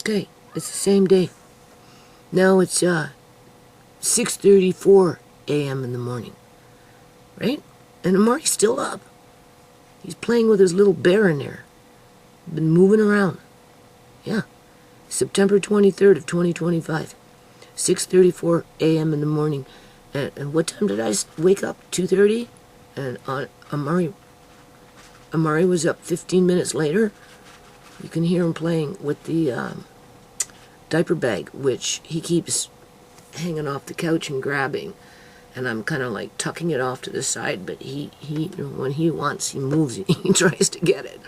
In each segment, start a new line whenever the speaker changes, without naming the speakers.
Okay, it's the same day. Now it's 6:34 a.m. in the morning, right? And Amari's still up. He's playing with his little bear in there. Been moving around. Yeah. September 23rd of 2025. 6:34 a.m. in the morning. And what time did I wake up? 2:30? And Amari was up 15 minutes later. You can hear him playing with the diaper bag, which he keeps hanging off the couch and grabbing. And I'm kind of like tucking it off to the side, but he when he wants, he moves, he tries to get it.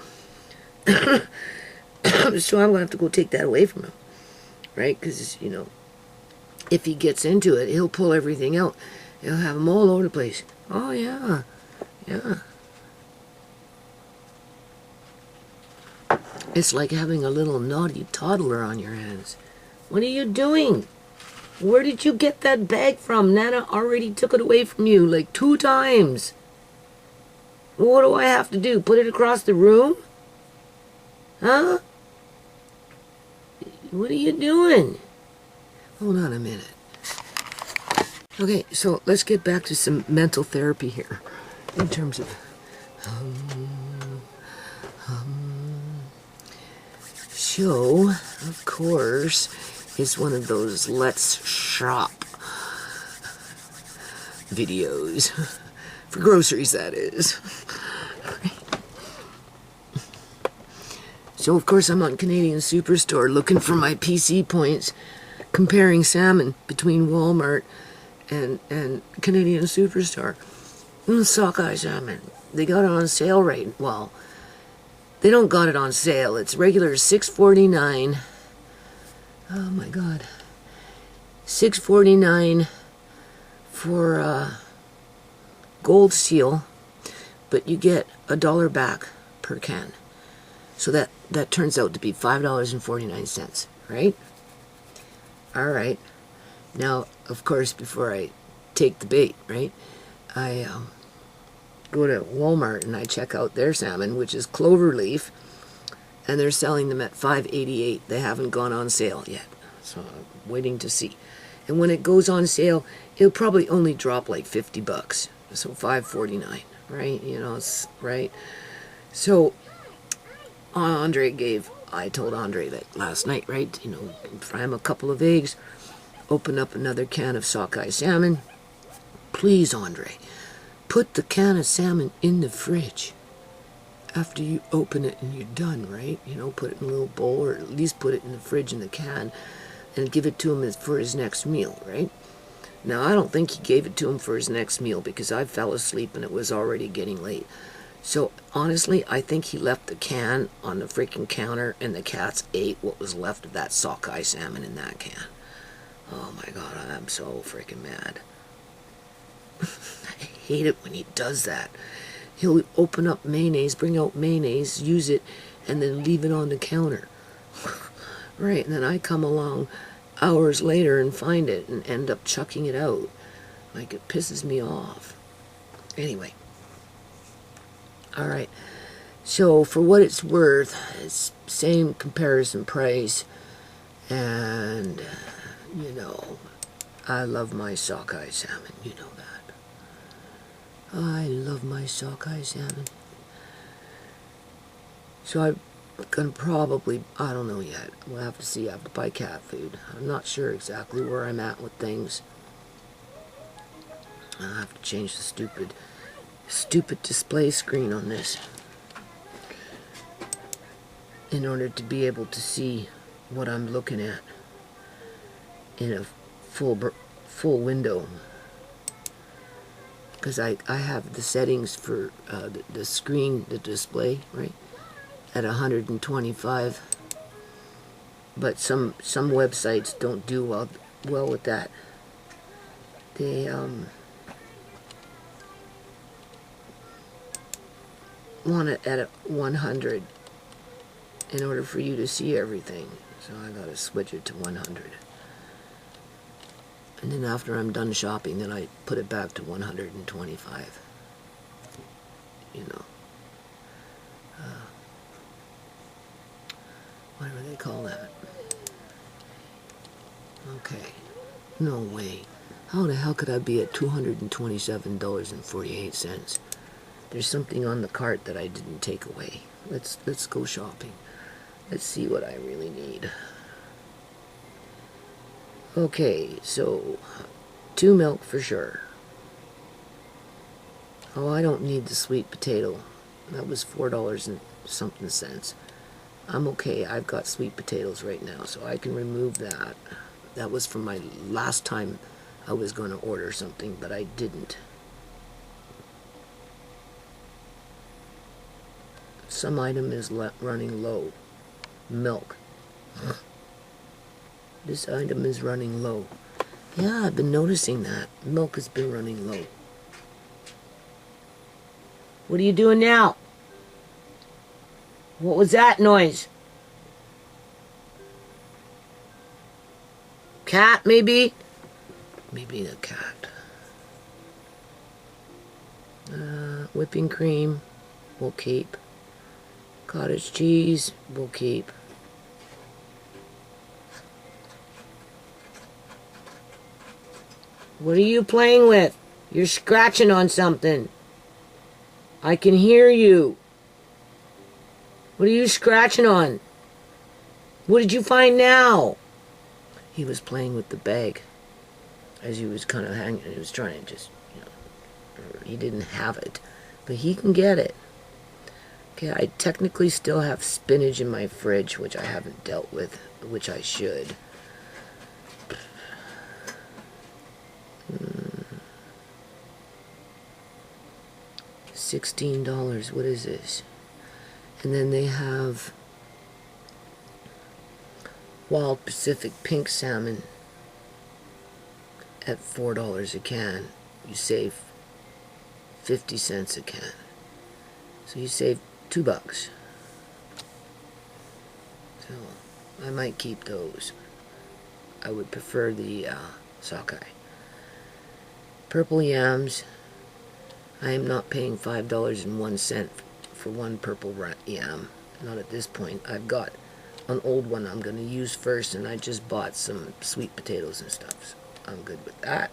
So I'm going to have to go take that away from him, right? Because, if he gets into it, he'll pull everything out. He'll have them all over the place. Oh, yeah. Yeah. It's like having a little naughty toddler on your hands. What are you doing? Where did you get that bag from? Nana already took it away from you like 2 times. What do I have to do? Put it across the room? Huh? What are you doing? Hold on a minute. Okay, so let's get back to some mental therapy here. In terms of... show, of course, is one of those let's shop videos. For groceries, that is. So, of course, I'm on Canadian Superstore looking for my PC points, comparing salmon between Walmart and Canadian Superstore. Sockeye salmon. They got it on sale right. Well, they don't got it on sale. It's regular $6.49. Oh my God. $6.49 for gold seal, but you get $1 back per can. So that turns out to be $5.49, right? All right. Now, of course, before I take the bait, right, I go to Walmart and I check out their salmon, which is cloverleaf, and they're selling them at $5.88. They haven't gone on sale yet, so I'm waiting to see. And when it goes on sale, it'll probably only drop like $50, so $5.49, right? It's right. So I told Andre that last night, right? Fry him a couple of eggs, open up another can of sockeye salmon. Please, Andre, put the can of salmon in the fridge after you open it and you're done, right? Put it in a little bowl, or at least put it in the fridge in the can, and give it to him for his next meal, right? Now, I don't think he gave it to him for his next meal because I fell asleep and it was already getting late. So, honestly, I think he left the can on the freaking counter and the cats ate what was left of that sockeye salmon in that can. Oh my God, I'm so freaking mad. I hate it when he does that. He'll open up mayonnaise, bring out mayonnaise, use it, and then leave it on the counter. Right, and then I come along hours later and find it and end up chucking it out. Like, it pisses me off. Anyway. Alright. So, for what it's worth, it's same comparison price. And, I love my sockeye salmon. You know that. I love my sockeye salmon. So I'm going to probably, I don't know yet. We'll have to see. I have to buy cat food. I'm not sure exactly where I'm at with things. I'll have to change the stupid display screen on this in order to be able to see what I'm looking at in a full window. Because I have the settings for the screen, the display, right, at 125. But some websites don't do well with that. They want it at 100 in order for you to see everything. So I gotta switch it to 100. And then after I'm done shopping, then I put it back to 125. Whatever they call that. Okay. No way. How the hell could I be at $227.48? There's something on the cart that I didn't take away. Let's go shopping. Let's see what I really need. Okay, so 2 milk for sure. Oh, I don't need the sweet potato. That was $4 and something cents. I'm okay. I've got sweet potatoes right now, so I can remove that. That was from my last time I was going to order something, but I didn't. Some item is running low. Milk. This item is running low. Yeah, I've been noticing that. Milk has been running low. What are you doing now? What was that noise? Cat, maybe? Maybe a cat. Whipping cream, we'll keep. Cottage cheese, we'll keep. What are you playing with? You're scratching on something. I can hear you. What are you scratching on? What did you find now? He was playing with the bag as he was kind of hanging. He was trying to just, he didn't have it, but he can get it. Okay, I technically still have spinach in my fridge, which I haven't dealt with, which I should. $16. What is this? And then they have Wild Pacific pink salmon at $4 a can. You save 50 cents a can. So you save $2. So I might keep those. I would prefer the sockeye. Purple yams. I am not paying $5.01 for one purple yam. Not at this point. I've got an old one I'm going to use first, and I just bought some sweet potatoes and stuff. So I'm good with that.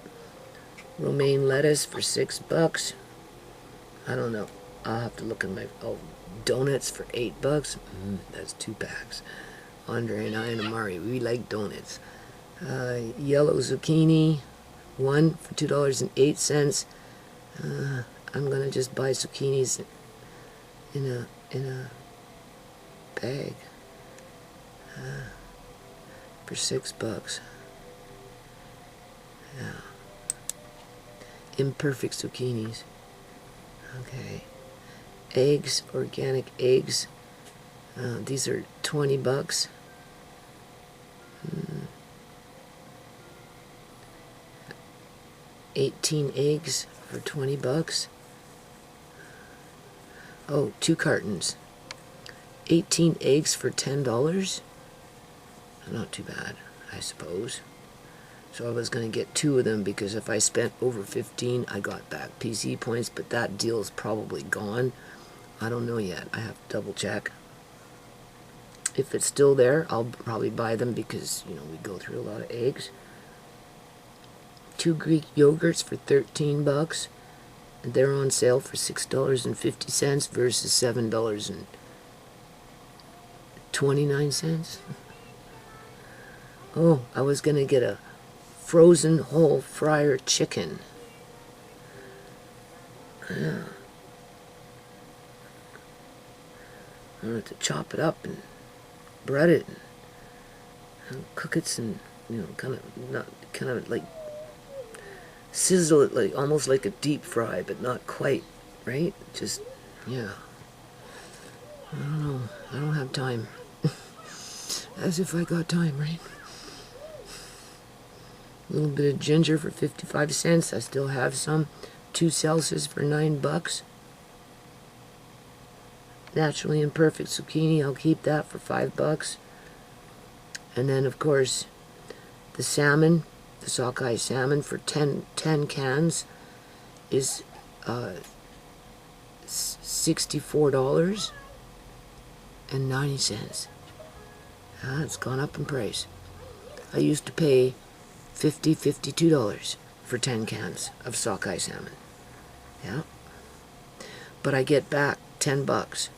Romaine lettuce for $6. I don't know. I'll have to look at my... Oh, donuts for $8. That's 2 packs. Andre and I and Amari, we like donuts. Yellow zucchini, 1 for $2.08. I'm gonna just buy zucchinis in a bag for $6. Yeah. Imperfect zucchinis. Okay. Eggs, organic eggs. These are $20. 18 eggs for $20. Oh, 2 cartons. 18 eggs for $10. Not too bad, I suppose. So I was going to get 2 of them, because if I spent over 15, I got back PC points, but that deal's probably gone. I don't know yet. I have to double check. If it's still there, I'll probably buy them, because, we go through a lot of eggs. 2 Greek yogurts for $13. And they're on sale for $6.50 versus $7.29. Oh, I was going to get a frozen whole fryer chicken. Yeah. I'm going to have to chop it up and bread it and cook it, and kind of like sizzle it, like almost like a deep fry, but not quite, right? Just, yeah. I don't know. I don't have time. As if I got time, right? A little bit of ginger for 55 cents. I still have some. 2 salsas for $9. Naturally imperfect zucchini. I'll keep that for $5. And then, of course, the salmon, the sockeye salmon for 10 cans is $64.90. It's gone up in price. I used to pay $52 for 10 cans of sockeye salmon. Yeah. But I get back $10.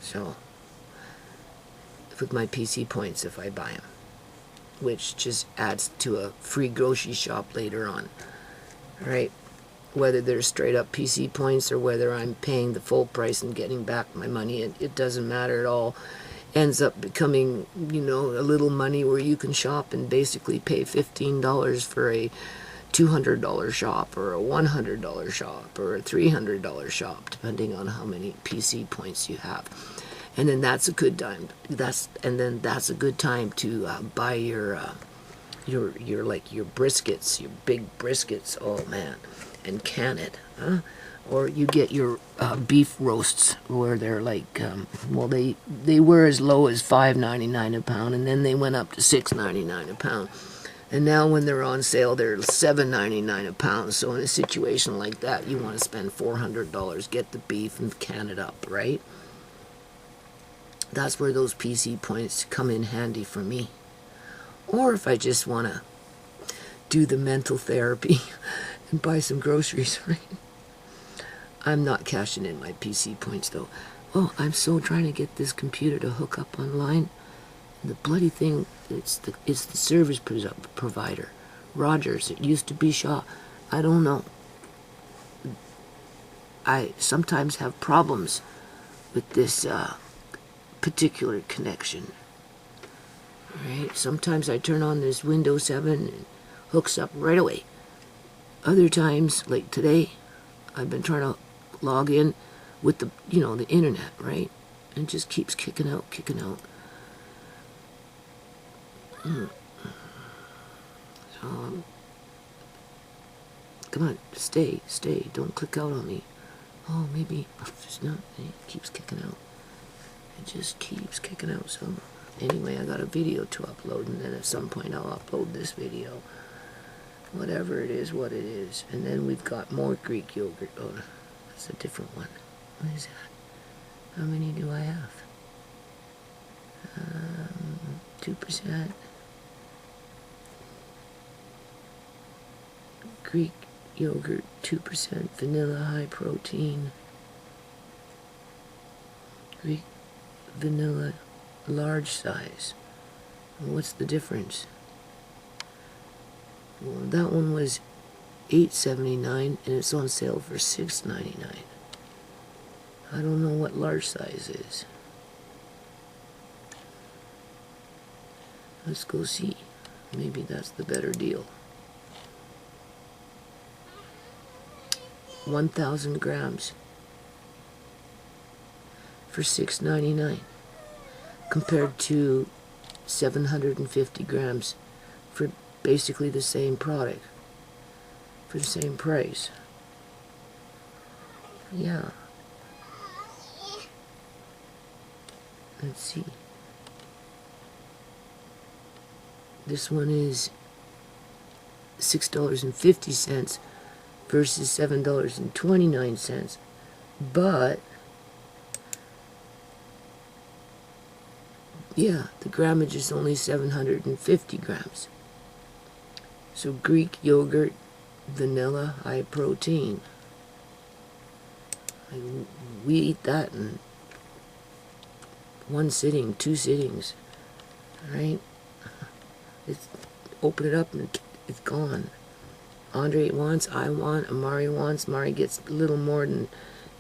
So, with my PC points if I buy them, which just adds to a free grocery shop later on, right? Whether they're straight up PC points or whether I'm paying the full price and getting back my money, it doesn't matter at all. Ends up becoming, you know, a little money where you can shop and basically pay $15 for a $200 shop or a $100 shop or a $300 shop, depending on how many PC points you have. And then that's a good time. That's a good time to buy your like your briskets, your big briskets. Oh man, and can it, huh? Or you get your beef roasts where they're like, well, they were as low as $5.99 a pound, and then they went up to $6.99 a pound. And now when they're on sale, they're $7.99 a pound. So in a situation like that, you want to spend $400, get the beef and can it up, right? That's where those PC points come in handy for me. Or if I just want to do the mental therapy and buy some groceries, right? I'm not cashing in my PC points though. Oh, I'm so trying to get this computer to hook up online. And the bloody thing, it's the service provider. Rogers, it used to be Shaw. I don't know. I sometimes have problems with this particular connection. Right? Sometimes I turn on this Windows 7 and it hooks up right away. Other times, like today, I've been trying to log in with the, the internet, right? And it just keeps kicking out. So, come on, stay, don't click out on me. Oh, maybe, it's not, it keeps kicking out. It just keeps kicking out. So anyway, I got a video to upload, and then at some point I'll upload this video. Whatever it is, what it is. And then we've got more Greek yogurt. Oh, that's a different one. What is that? How many do I have? 2%. Greek yogurt, 2% vanilla, high protein. Greek vanilla, large size. What's the difference? Well, that one was $8.79 and it's on sale for $6.99. I don't know what large size is. Let's go see. Maybe that's the better deal. 1,000 grams for $6.99 compared to 750 grams for basically the same product for the same price. Yeah. Let's see. This one is $6.50 versus $7.29, but yeah, the grammage is only 750 grams. So Greek yogurt, vanilla, high protein. We eat that in one sitting, 2 sittings, right? It's open it up and it's gone. Andre wants, I want, Amari wants. Amari gets a little more than,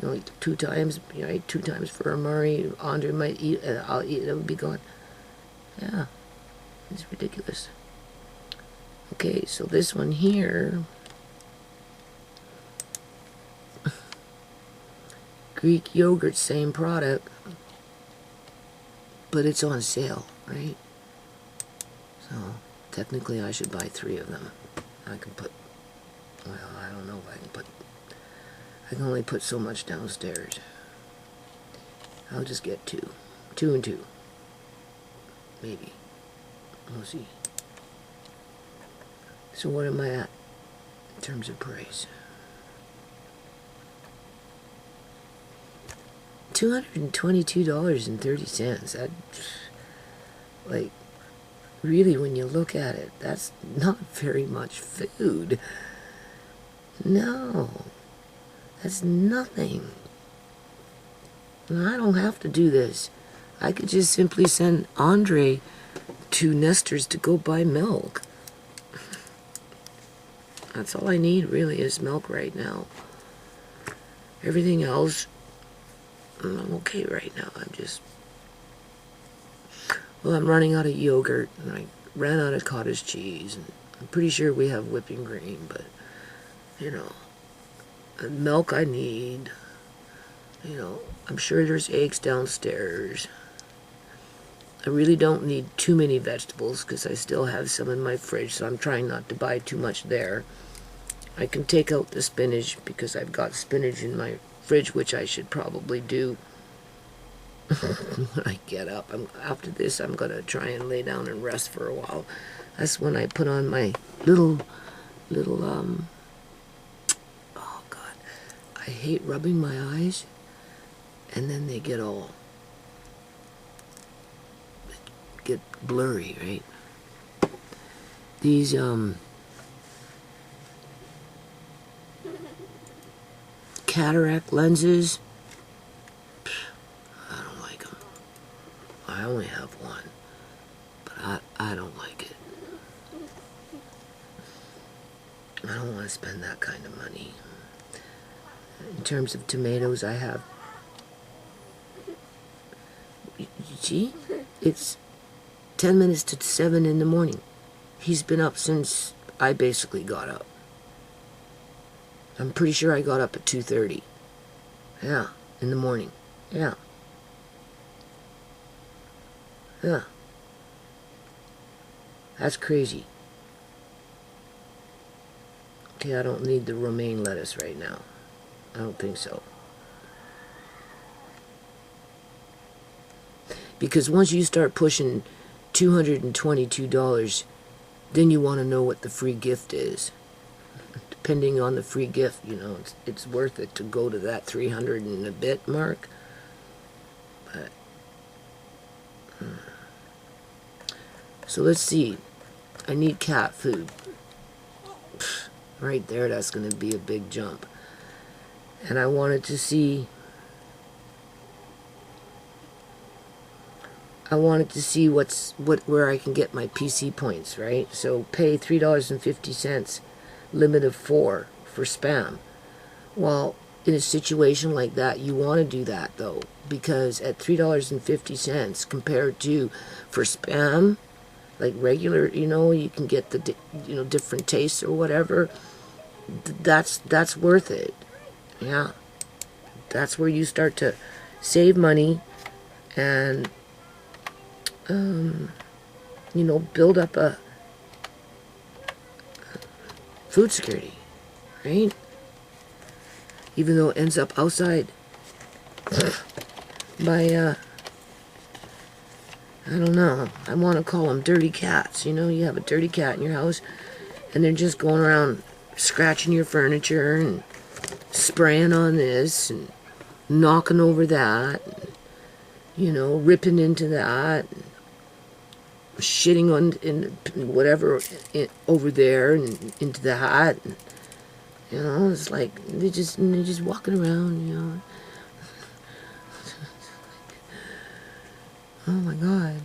like 2 times, right? 2 times for Amari. Andre might eat, I'll eat, it will be gone. Yeah, it's ridiculous. Okay, so this one here, Greek yogurt, same product, but it's on sale, right? So technically I should buy 3 of them. I can put, well, I don't know if I can put, I can only put so much downstairs. I'll just get 2 and 2, maybe, we'll see. So what am I at in terms of price? $222.30. That, like, really, when you look at it, that's not very much food. No, that's nothing. And I don't have to do this. I could just simply send Andre to Nestor's to go buy milk. That's all I need, really, is milk right now. Everything else, I'm okay right now. I'm running out of yogurt, and I ran out of cottage cheese, and I'm pretty sure we have whipping cream, but, milk I need. I'm sure there's eggs downstairs. I really don't need too many vegetables because I still have some in my fridge, so I'm trying not to buy too much there. I can take out the spinach because I've got spinach in my fridge, which I should probably do when I get up. After this, I'm going to try and lay down and rest for a while. That's when I put on my little, oh God, I hate rubbing my eyes, and then they get blurry, right? These, cataract lenses, I don't like them. I only have one, but I don't like it. I don't want to spend that kind of money. In terms of tomatoes, I have, see, it's 10 minutes to 7 in the morning. He's been up since I basically got up. I'm pretty sure I got up at 2:30. Yeah, in the morning. Yeah. Yeah. That's crazy. Okay, I don't need the romaine lettuce right now. I don't think so. Because once you start pushing $222, then you want to know what the free gift is. Depending on the free gift, it's worth it to go to that 300 and a bit mark. But so let's see. I need cat food. Right there, that's going to be a big jump. And I wanted to see where I can get my PC points, right? So pay $3.50, limit of 4 for spam. Well, in a situation like that, you want to do that though, because at $3.50 compared to for spam, like regular, you can get the different tastes or whatever. That's worth it. Yeah, that's where you start to save money and build up a food security, right? Even though it ends up outside by I don't know, I want to call them dirty cats. You have a dirty cat in your house and they're just going around scratching your furniture and spraying on this and knocking over that, and, ripping into that, and shitting on in whatever over there and into the hat. And, it's like they're just walking around. Oh my God!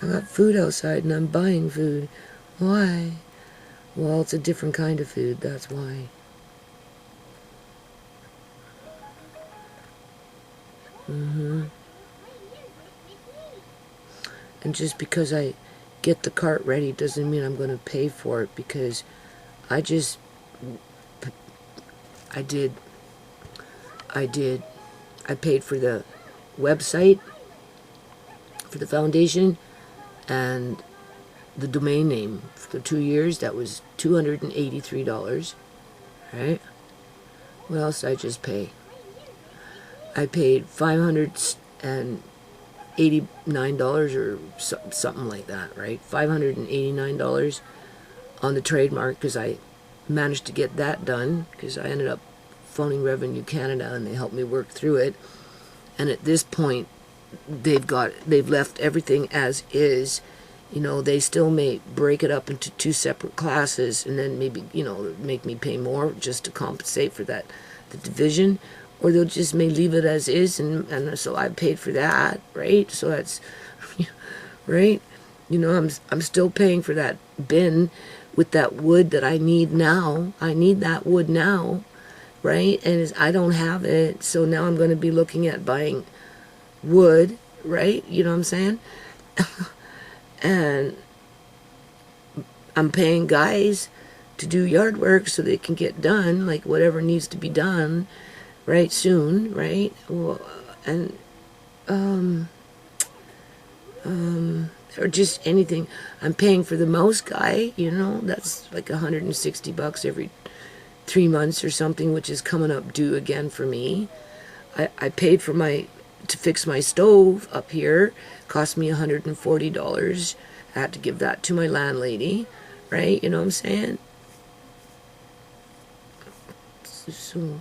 I got food outside and I'm buying food. Why? Well, it's a different kind of food. That's why. And just because I get the cart ready doesn't mean I'm going to pay for it, because I paid for the website for the foundation and the domain name for 2 years. That was $283, right? What else did I just pay? I paid $589 or something like that, right? $589 on the trademark, because I managed to get that done, because I ended up phoning Revenue Canada and they helped me work through it. And at this point, they've left everything as is You know, they still may break it up into 2 separate classes and then maybe, you know, make me pay more just to compensate for that, the division. Or they'll just may leave it as is, and so I paid for that, right? So that's, right? You know, I'm still paying for that bin with that wood that I need now. I need that wood now, right? And I don't have it, so now I'm going to be looking at buying wood, right? You know what I'm saying? And I'm paying guys to do yard work so they can get done, like whatever needs to be done, right, soon, right? Well, and, or just anything. I'm paying for the mouse guy, you know, that's like $160 every 3 months or something, which is coming up due again for me. I paid for to fix my stove up here, cost me $140. I had to give that to my landlady, right? You know what I'm saying? So,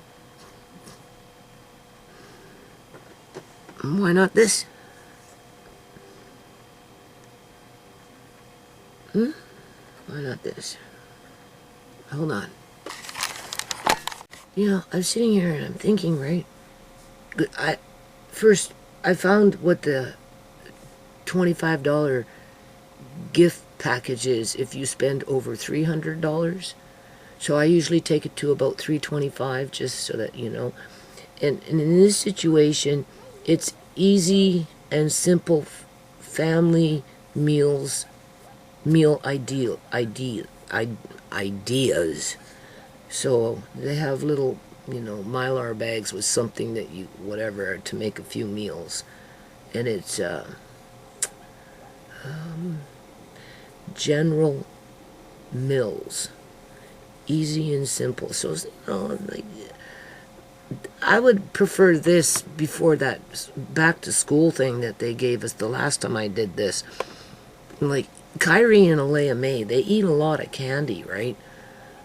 why not this? Why not this? Hold on. You know, I'm sitting here and I'm thinking, right? First, I found what the $25 gift package is if you spend over $300. So I usually take it to about $325 just so that, you know. And in this situation, it's easy and simple family meal ideas. So they have little, you know, Mylar bags with something that you, whatever, to make a few meals. And it's General Mills. Easy and simple. So, you know, like, I would prefer this before that back to school thing that they gave us the last time I did this. Like, Kyrie and Alea May, they eat a lot of candy, right?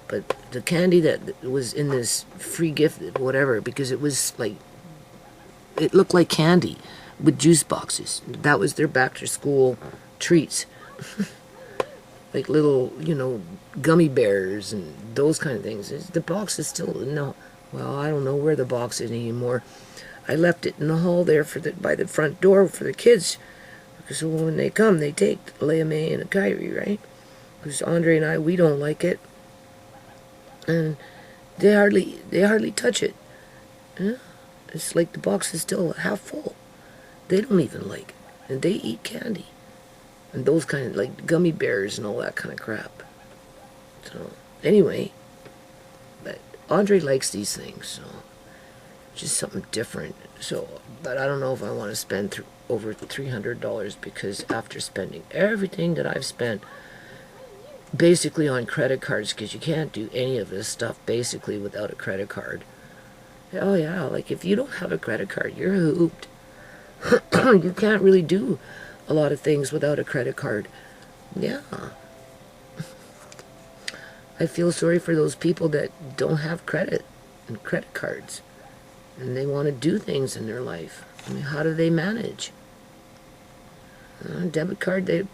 But the candy that was in this free gift, whatever, because it was like, it looked like candy with juice boxes. That was their back to school treats. Like little, you know, gummy bears and those kind of things. The box is still, no, well, I don't know where the box is anymore. I left it in the hall there by the front door for the kids. Because when they come, they take Leia May and a Kyrie, right? Because Andre and I, we don't like it. And they hardly touch it. Yeah? It's like the box is still half full. They don't even like it. And they eat candy. And those kind of, like, gummy bears and all that kind of crap. So, anyway. But Andre likes these things, so. Just something different. So, but I don't know if I want to spend over $300 because after spending everything that I've spent basically on credit cards, because you can't do any of this stuff basically without a credit card. Oh yeah, like if you don't have a credit card, you're hooped. You can't really do a lot of things without a credit card. Yeah. I feel sorry for those people that don't have credit and credit cards. And they want to do things in their life. I mean, how do they manage? Debit card,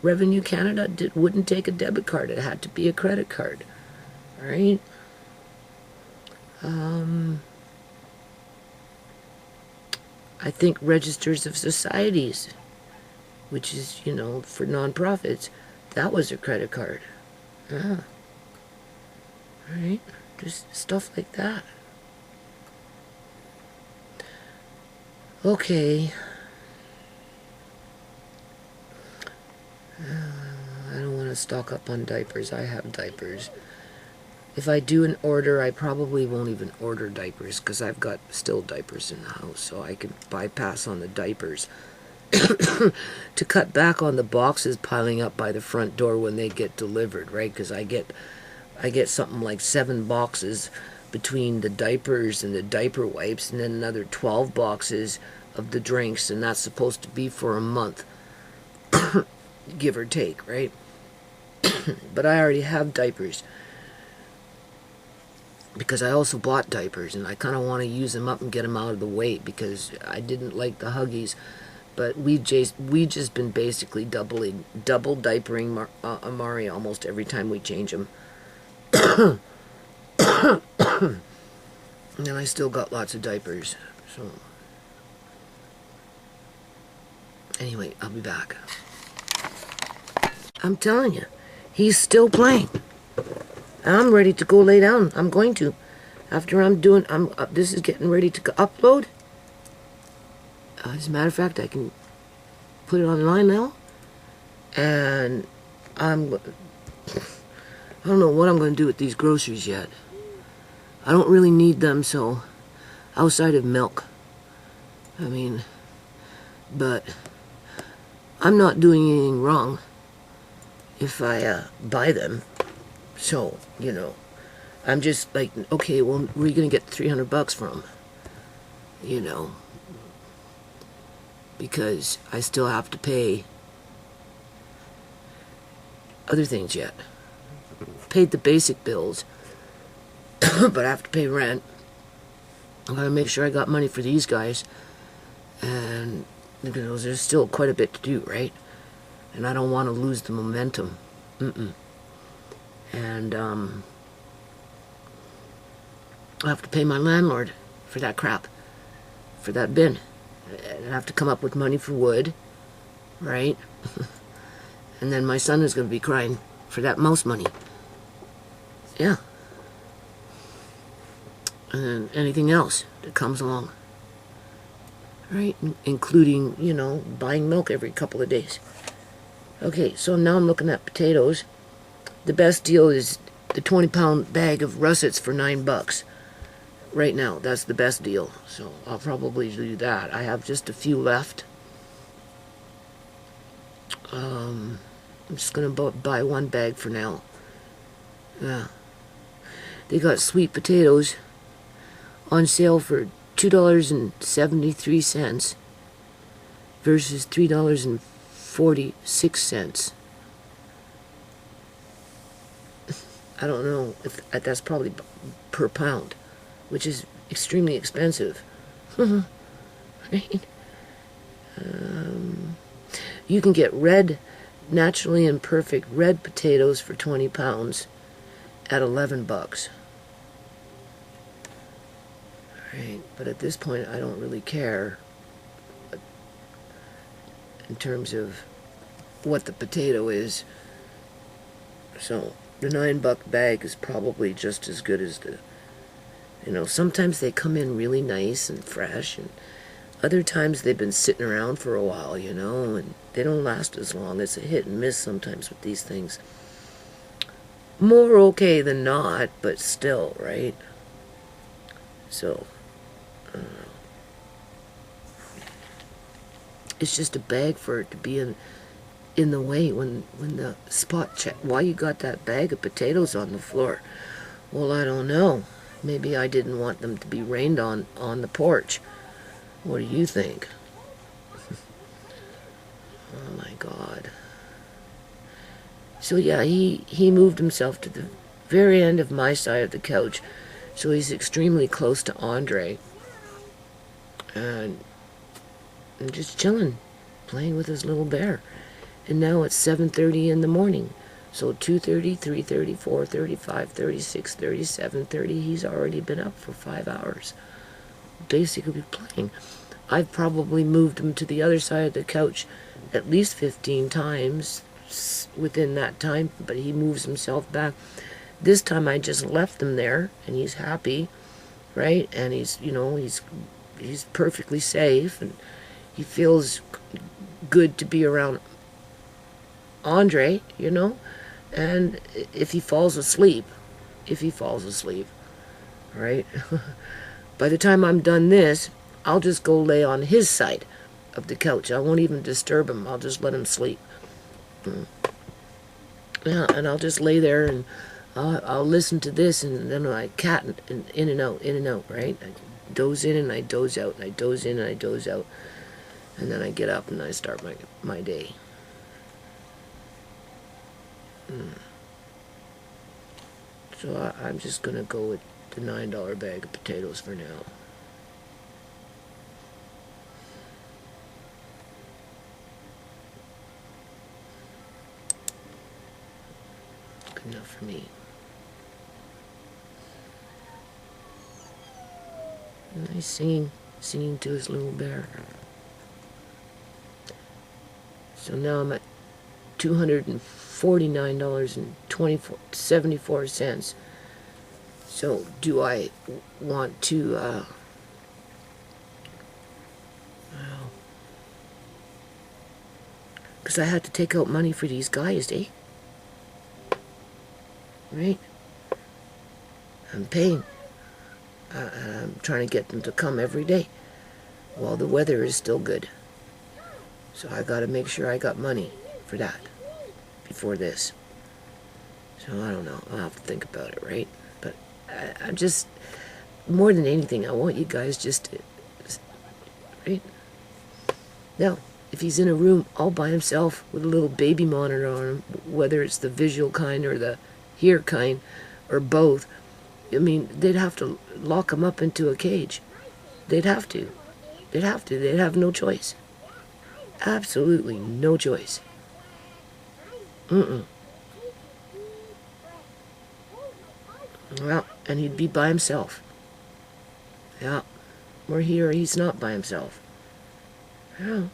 Revenue Canada wouldn't take a debit card. It had to be a credit card. All right? I think registers of societies, which is, you know, for nonprofits, that was a credit card. Yeah. All right? Just stuff like that. Okay. I don't want to stock up on diapers. I have diapers. If I do an order, I probably won't even order diapers because I've got still diapers in the house, so I can bypass on the diapers. To cut back on the boxes piling up by the front door when they get delivered, right? Because I get something like 7 boxes between the diapers and the diaper wipes, and then another 12 boxes of the drinks, and that's supposed to be for a month, give or take, right? But I already have diapers because I also bought diapers, and I kind of want to use them up and get them out of the way because I didn't like the Huggies But we just been basically double diapering Amari almost every time we change him. And I still got lots of diapers. So anyway, I'll be back. I'm telling you, he's still playing. I'm ready to go lay down. I'm going to. After this is getting ready to upload. As a matter of fact, I can put it online now. And I don't know what I'm going to do with these groceries yet. I don't really need them, so outside of milk. I mean, but I'm not doing anything wrong if I buy them. So, I'm just like, okay, well, where are you going to get $300 from? Because I still have to pay other things yet. Paid the basic bills, but I have to pay rent. I gotta make sure I got money for these guys. And there's still quite a bit to do, right? And I don't want to lose the momentum. And I have to pay my landlord for that crap, for that bin. And I have to come up with money for wood, right? And then my son is going to be crying for that mouse money. Yeah. And then anything else that comes along, right? Including, buying milk every couple of days. Okay, so now I'm looking at potatoes. The best deal is the 20-pound bag of russets for $9. Right now, that's the best deal. So I'll probably do that. I have just a few left. I'm just going to buy one bag for now. Yeah. They got sweet potatoes on sale for $2.73 versus $3.46. I don't know if that's probably per pound, which is extremely expensive. Right? You can get red, naturally imperfect red potatoes for 20 pounds at $11. Right, but at this point I don't really care in terms of what the potato is. So the $9 bag is probably just as good as the, sometimes they come in really nice and fresh, and other times they've been sitting around for a while, and they don't last as long. It's a hit and miss sometimes with these things. More okay than not, but still, right? So, I don't know. It's just a bag for it to be in the way when the spot check. Why you got that bag of potatoes on the floor? Well, I don't know. Maybe I didn't want them to be rained on the porch. What do you think? Oh my God. So yeah, he moved himself to the very end of my side of the couch, so he's extremely close to Andre. And I'm just chilling, playing with his little bear. And now it's 7:30 in the morning. So 2:30, 3:30, 4:30, 5:30, 6:30, 7:30, he's already been up for 5 hours, basically playing. I've probably moved him to the other side of the couch at least 15 times within that time, but he moves himself back. This time I just left him there, and he's happy, right? And he's perfectly safe, and he feels good to be around Andre, and if he falls asleep, right? By the time I'm done this, I'll just go lay on his side of the couch. I won't even disturb him. I'll just let him sleep. Yeah, and I'll just lay there, and I'll listen to this, and then I cat and in and out, right? I doze in and I doze out, and I doze in and I doze out, and then I get up and I start my day. So I'm just going to go with the $9 bag of potatoes for now. enough for me. And he's singing to his little bear. So now I'm at $249.74. So do I want to, well, because I had to take out money for these guys, eh? Right? I'm paying. I'm trying to get them to come every day while the weather is still good. So I got to make sure I got money for that before this. So I don't know. I'll have to think about it, right? But I'm just, more than anything, I want you guys just to, right? Now, if he's in a room all by himself with a little baby monitor on him, whether it's the visual kind or the hear kind or both, I mean, they'd have to lock him up into a cage. They'd have to. They'd have no choice. Absolutely no choice. Well, and he'd be by himself. Yeah. Or he's not by himself. Yeah.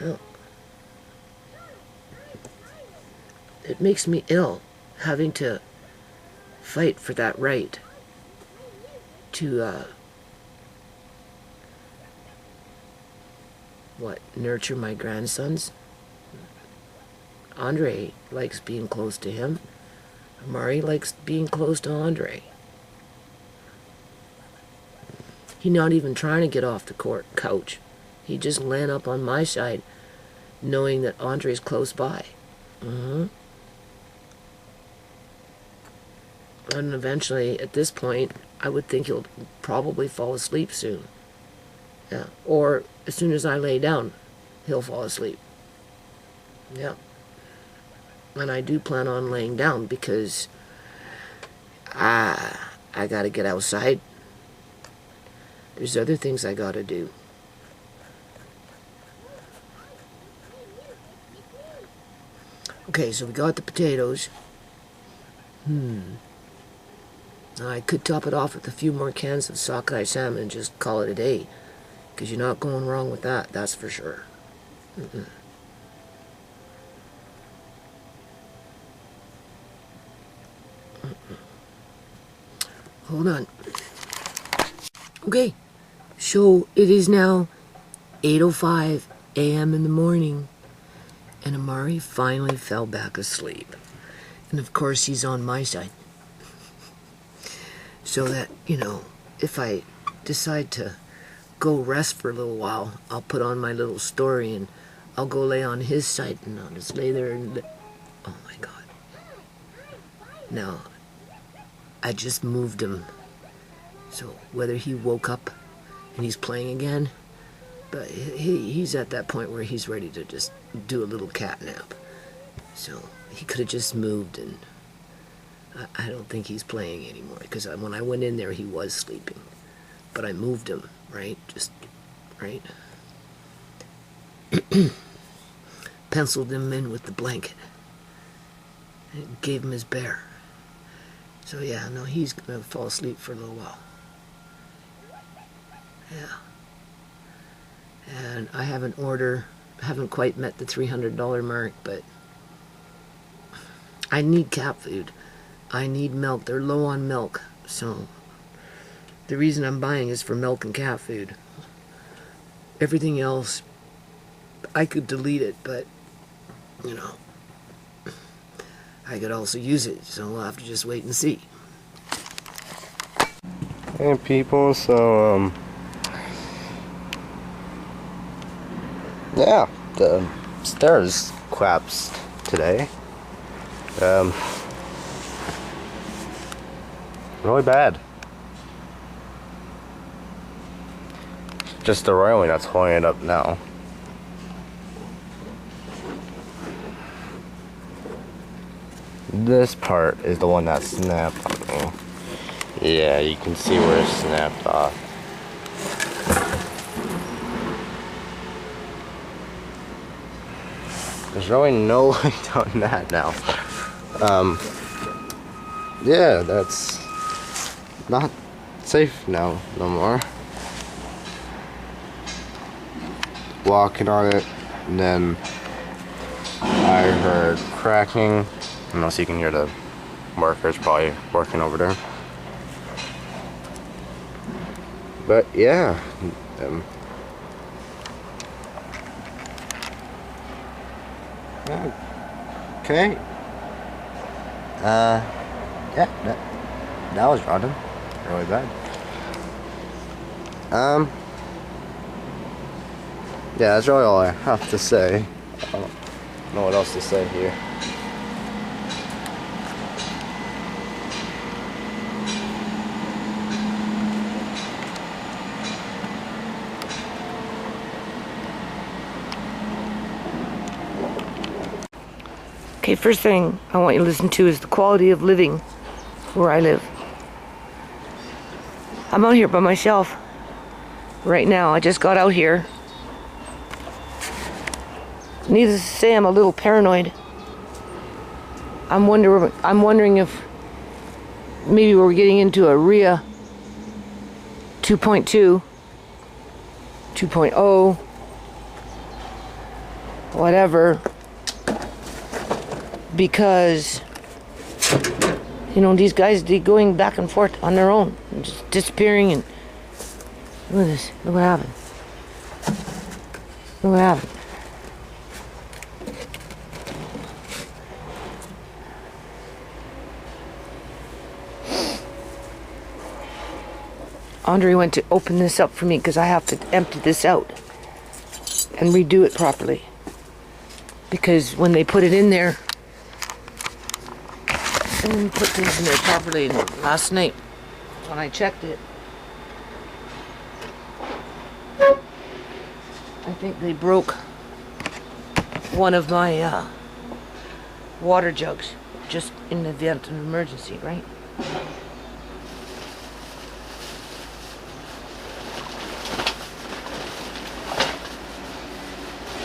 Well, it makes me ill having to fight for that right to, nurture my grandsons. Andre likes being close to him. Amari likes being close to Andre. He's not even trying to get off the couch. He just laying up on my side, knowing that Andre's close by. And eventually, at this point, I would think he'll probably fall asleep soon. Yeah. Or as soon as I lay down, he'll fall asleep. Yeah. And I do plan on laying down because I gotta get outside. There's other things I gotta do. Okay, so we got the potatoes. Now I could top it off with a few more cans of sockeye salmon and just call it a day. Because you're not going wrong with that, that's for sure. Hold on. Okay, so it is now 8:05 a.m. in the morning, and Amari finally fell back asleep. And of course, he's on my side. So that, if I decide to go rest for a little while, I'll put on my little story and I'll go lay on his side and I'll just lay there and... Oh my God. Now, I just moved him. So whether he woke up and he's playing again, but he's at that point where he's ready to just do a little cat nap. So he could have just moved, and I don't think he's playing anymore, because when I went in there he was sleeping. But I moved him, right? Right? Penciled him in with the blanket. And gave him his bear. So yeah, no, he's gonna fall asleep for a little while. Yeah. And I haven't quite met the $300 mark, but I need cat food. I need milk. They're low on milk, so the reason I'm buying is for milk and cat food. Everything else, I could delete it, but, I could also use it, so we'll have to just wait and see.
Hey people, so, yeah, the stairs collapsed today. Really bad. Just the railing that's holding it up now. This part is the one that snapped on me. Yeah, you can see where it snapped off. There's really no light on that now. Yeah, that's not safe now no more. Walking on it, and then I heard cracking. I don't know if you can hear the workers probably working over there. But yeah, okay. Yeah, that was rotten, really bad. Yeah, that's really all I have to say. I don't know what else to say here.
Okay, first thing I want you to listen to is the quality of living where I live. I'm out here by myself right now. I just got out here. Needless to say, I'm a little paranoid. I'm wondering if maybe we're getting into a RIA 2.2, 2.0, whatever. Because, you know, these guys, they're going back and forth on their own, and just disappearing, and look at this, look what happened. Look what happened. Andre went to open this up for me because I have to empty this out and redo it properly. Because when they put it in there, I didn't put things in there properly last night when I checked it. I think they broke one of my water jugs just in the event of an emergency, right?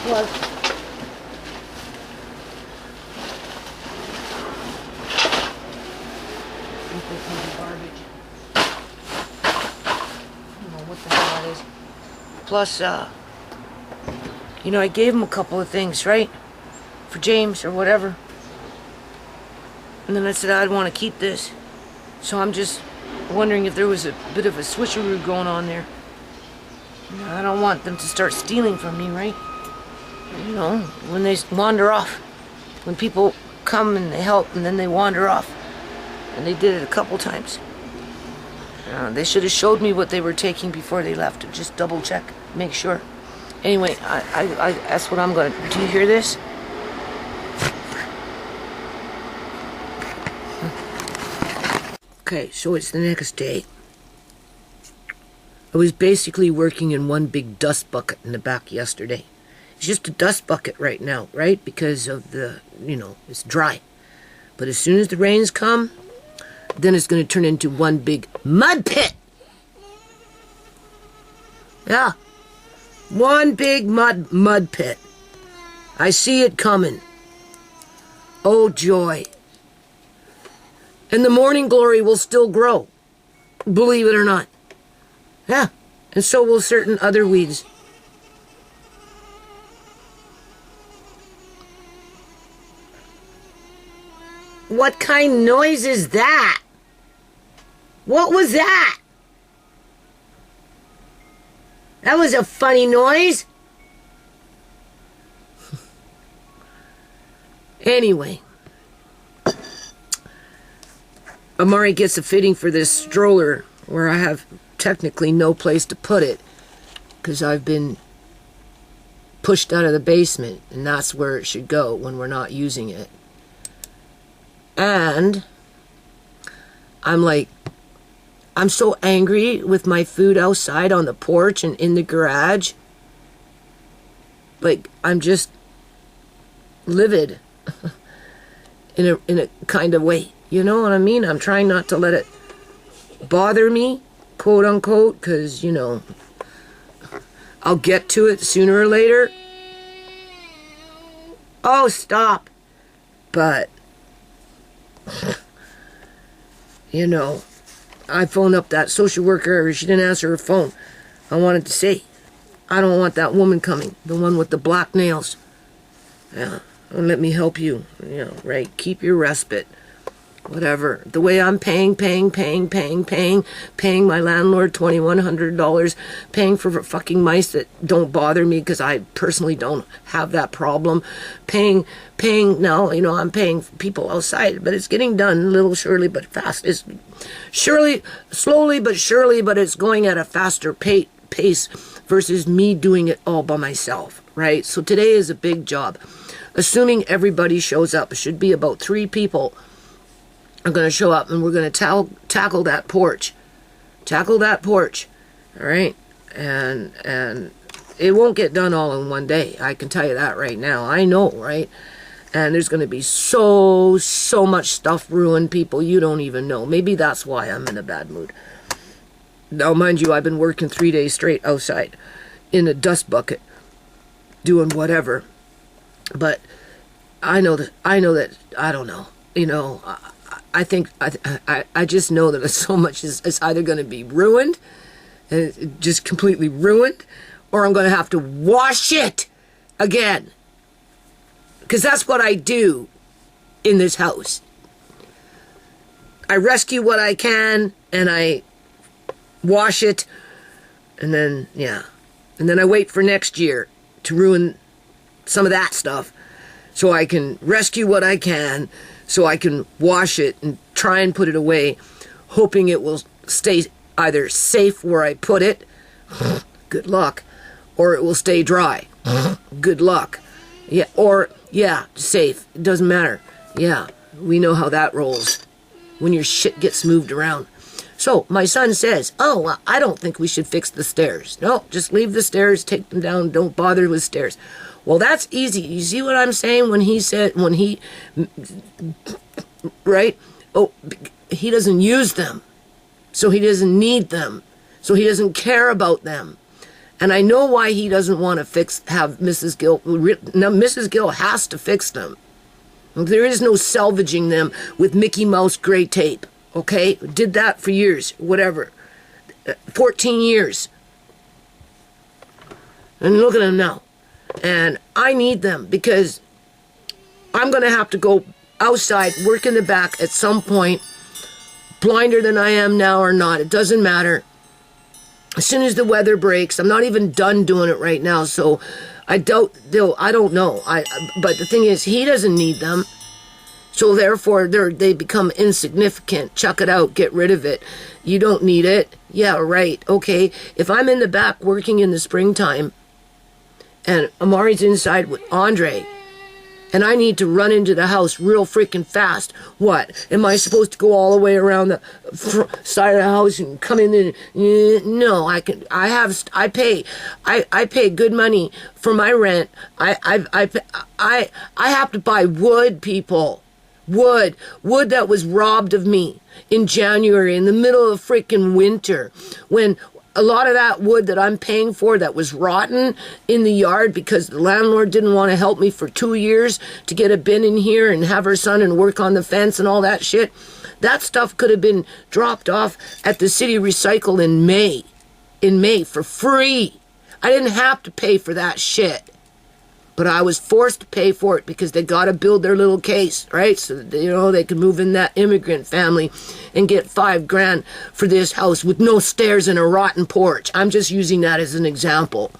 Well, plus, you know, I gave him a couple of things, right? For James or whatever. And then I said I'd want to keep this. So I'm just wondering if there was a bit of a switcheroo going on there. You know, I don't want them to start stealing from me, right? You know, when they wander off. When people come and they help and then they wander off. And they did it a couple times. They should have showed me what they were taking before they left. Just double check, make sure. Anyway, I that's what I'm gonna. Do you hear this? Okay, so it's the next day. I was basically working in one big dust bucket in the back yesterday. It's just a dust bucket right now, right? Because of the, you know, it's dry. But as soon as the rains come, then it's going to turn into one big mud pit. Yeah. One big mud pit. I see it coming. Oh, joy. And the morning glory will still grow. Believe it or not. Yeah. And so will certain other weeds. What kind of noise is that? What was that? That was a funny noise. Anyway. Amari gets a fitting for this stroller where I have technically no place to put it because I've been pushed out of the basement, and that's where it should go when we're not using it. And I'm so angry with my food outside on the porch and in the garage. Like, I'm just livid in a kind of way. You know what I mean? I'm trying not to let it bother me, quote unquote, because, you know, I'll get to it sooner or later. Oh, stop. But, you know, I phoned up that social worker. She didn't answer her phone. I wanted to say, I don't want that woman coming. The one with the black nails. Yeah, let me help you. You know, right? Keep your respite. Whatever. The way I'm paying my landlord $2,100, paying for fucking mice that don't bother me because I personally don't have that problem. Paying now, you know, I'm paying people outside, but it's getting done little surely but fast. It's surely, slowly but surely, but it's going at a faster pace versus me doing it all by myself, right? So today is a big job. Assuming everybody shows up, it should be about 3 people are going to show up, and we're going to tackle that porch. Tackle that porch, all right? And it won't get done all in one day. I can tell you that right now. I know, right? And there's going to be so much stuff ruined, people you don't even know. Maybe that's why I'm in a bad mood. Now, mind you, I've been working 3 days straight outside in a dust bucket, doing whatever. But I know that, I don't know, you know, I think, I just know that so much is either going to be ruined, just completely ruined, or I'm going to have to wash it again. Because that's what I do in this house. I rescue what I can, and I wash it, and then, yeah. And then I wait for next year to ruin some of that stuff, so I can rescue what I can, so I can wash it and try and put it away, hoping it will stay either safe where I put it, good luck, or it will stay dry, good luck. Yeah, or, yeah, safe, it doesn't matter. Yeah, we know how that rolls when your shit gets moved around. So my son says, oh, well, I don't think we should fix the stairs. No, just leave the stairs, take them down, don't bother with stairs. Well, that's easy. You see what I'm saying when he, right? Oh, he doesn't use them. So he doesn't need them. So he doesn't care about them. And I know why he doesn't want to have Mrs. Gill. Now, Mrs. Gill has to fix them. There is no salvaging them with Mickey Mouse gray tape. Okay? Did that for years. Whatever. 14 years. And look at him now. And I need them because I'm going to have to go outside, work in the back at some point, blinder than I am now or not. It doesn't matter. As soon as the weather breaks, I'm not even done doing it right now, so I doubt I don't know. But the thing is, he doesn't need them. So therefore, they become insignificant. Chuck it out. Get rid of it. You don't need it. Yeah, right. Okay. If I'm in the back working in the springtime, and Amari's inside with Andre, and I need to run into the house real freaking fast. What? Am I supposed to go all the way around the side of the house and come in? No, I pay good money for my rent. I have to buy wood, people. Wood that was robbed of me in January, in the middle of freaking winter, when a lot of that wood that I'm paying for that was rotten in the yard because the landlord didn't want to help me for 2 years to get a bin in here and have her son and work on the fence and all that shit. That stuff could have been dropped off at the city recycle in May for free. I didn't have to pay for that shit. But I was forced to pay for it because they got to build their little case, right? So that, you know, they can move in that immigrant family and get $5,000 for this house with no stairs and a rotten porch. I'm just using that as an example.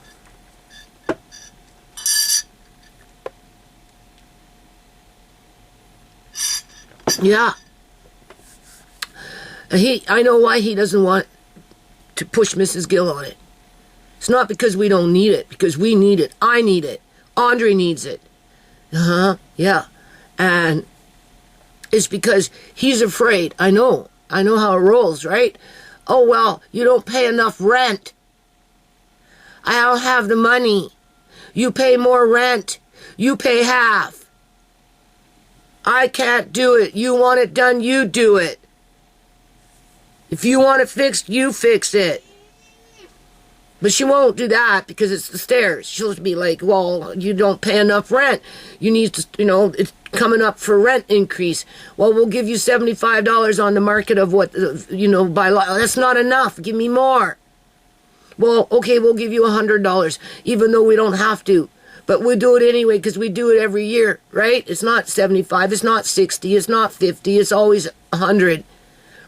Yeah. I know why he doesn't want to push Mrs. Gill on it. It's not because we don't need it, because we need it. I need it. Andre needs it. Yeah. And it's because he's afraid. I know how it rolls, right? Oh, well, you don't pay enough rent. I don't have the money. You pay more rent. You pay half. I can't do it. You want it done, you do it. If you want it fixed, you fix it. But she won't do that because it's the stairs. She'll be like, well, you don't pay enough rent. You need to, it's coming up for rent increase. Well, we'll give you $75 on the market of what, by law. That's not enough. Give me more. Well, okay, we'll give you $100, even though we don't have to. But we'll do it anyway because we do it every year, right? It's not 75, it's not 60, it's not 50, it's always 100,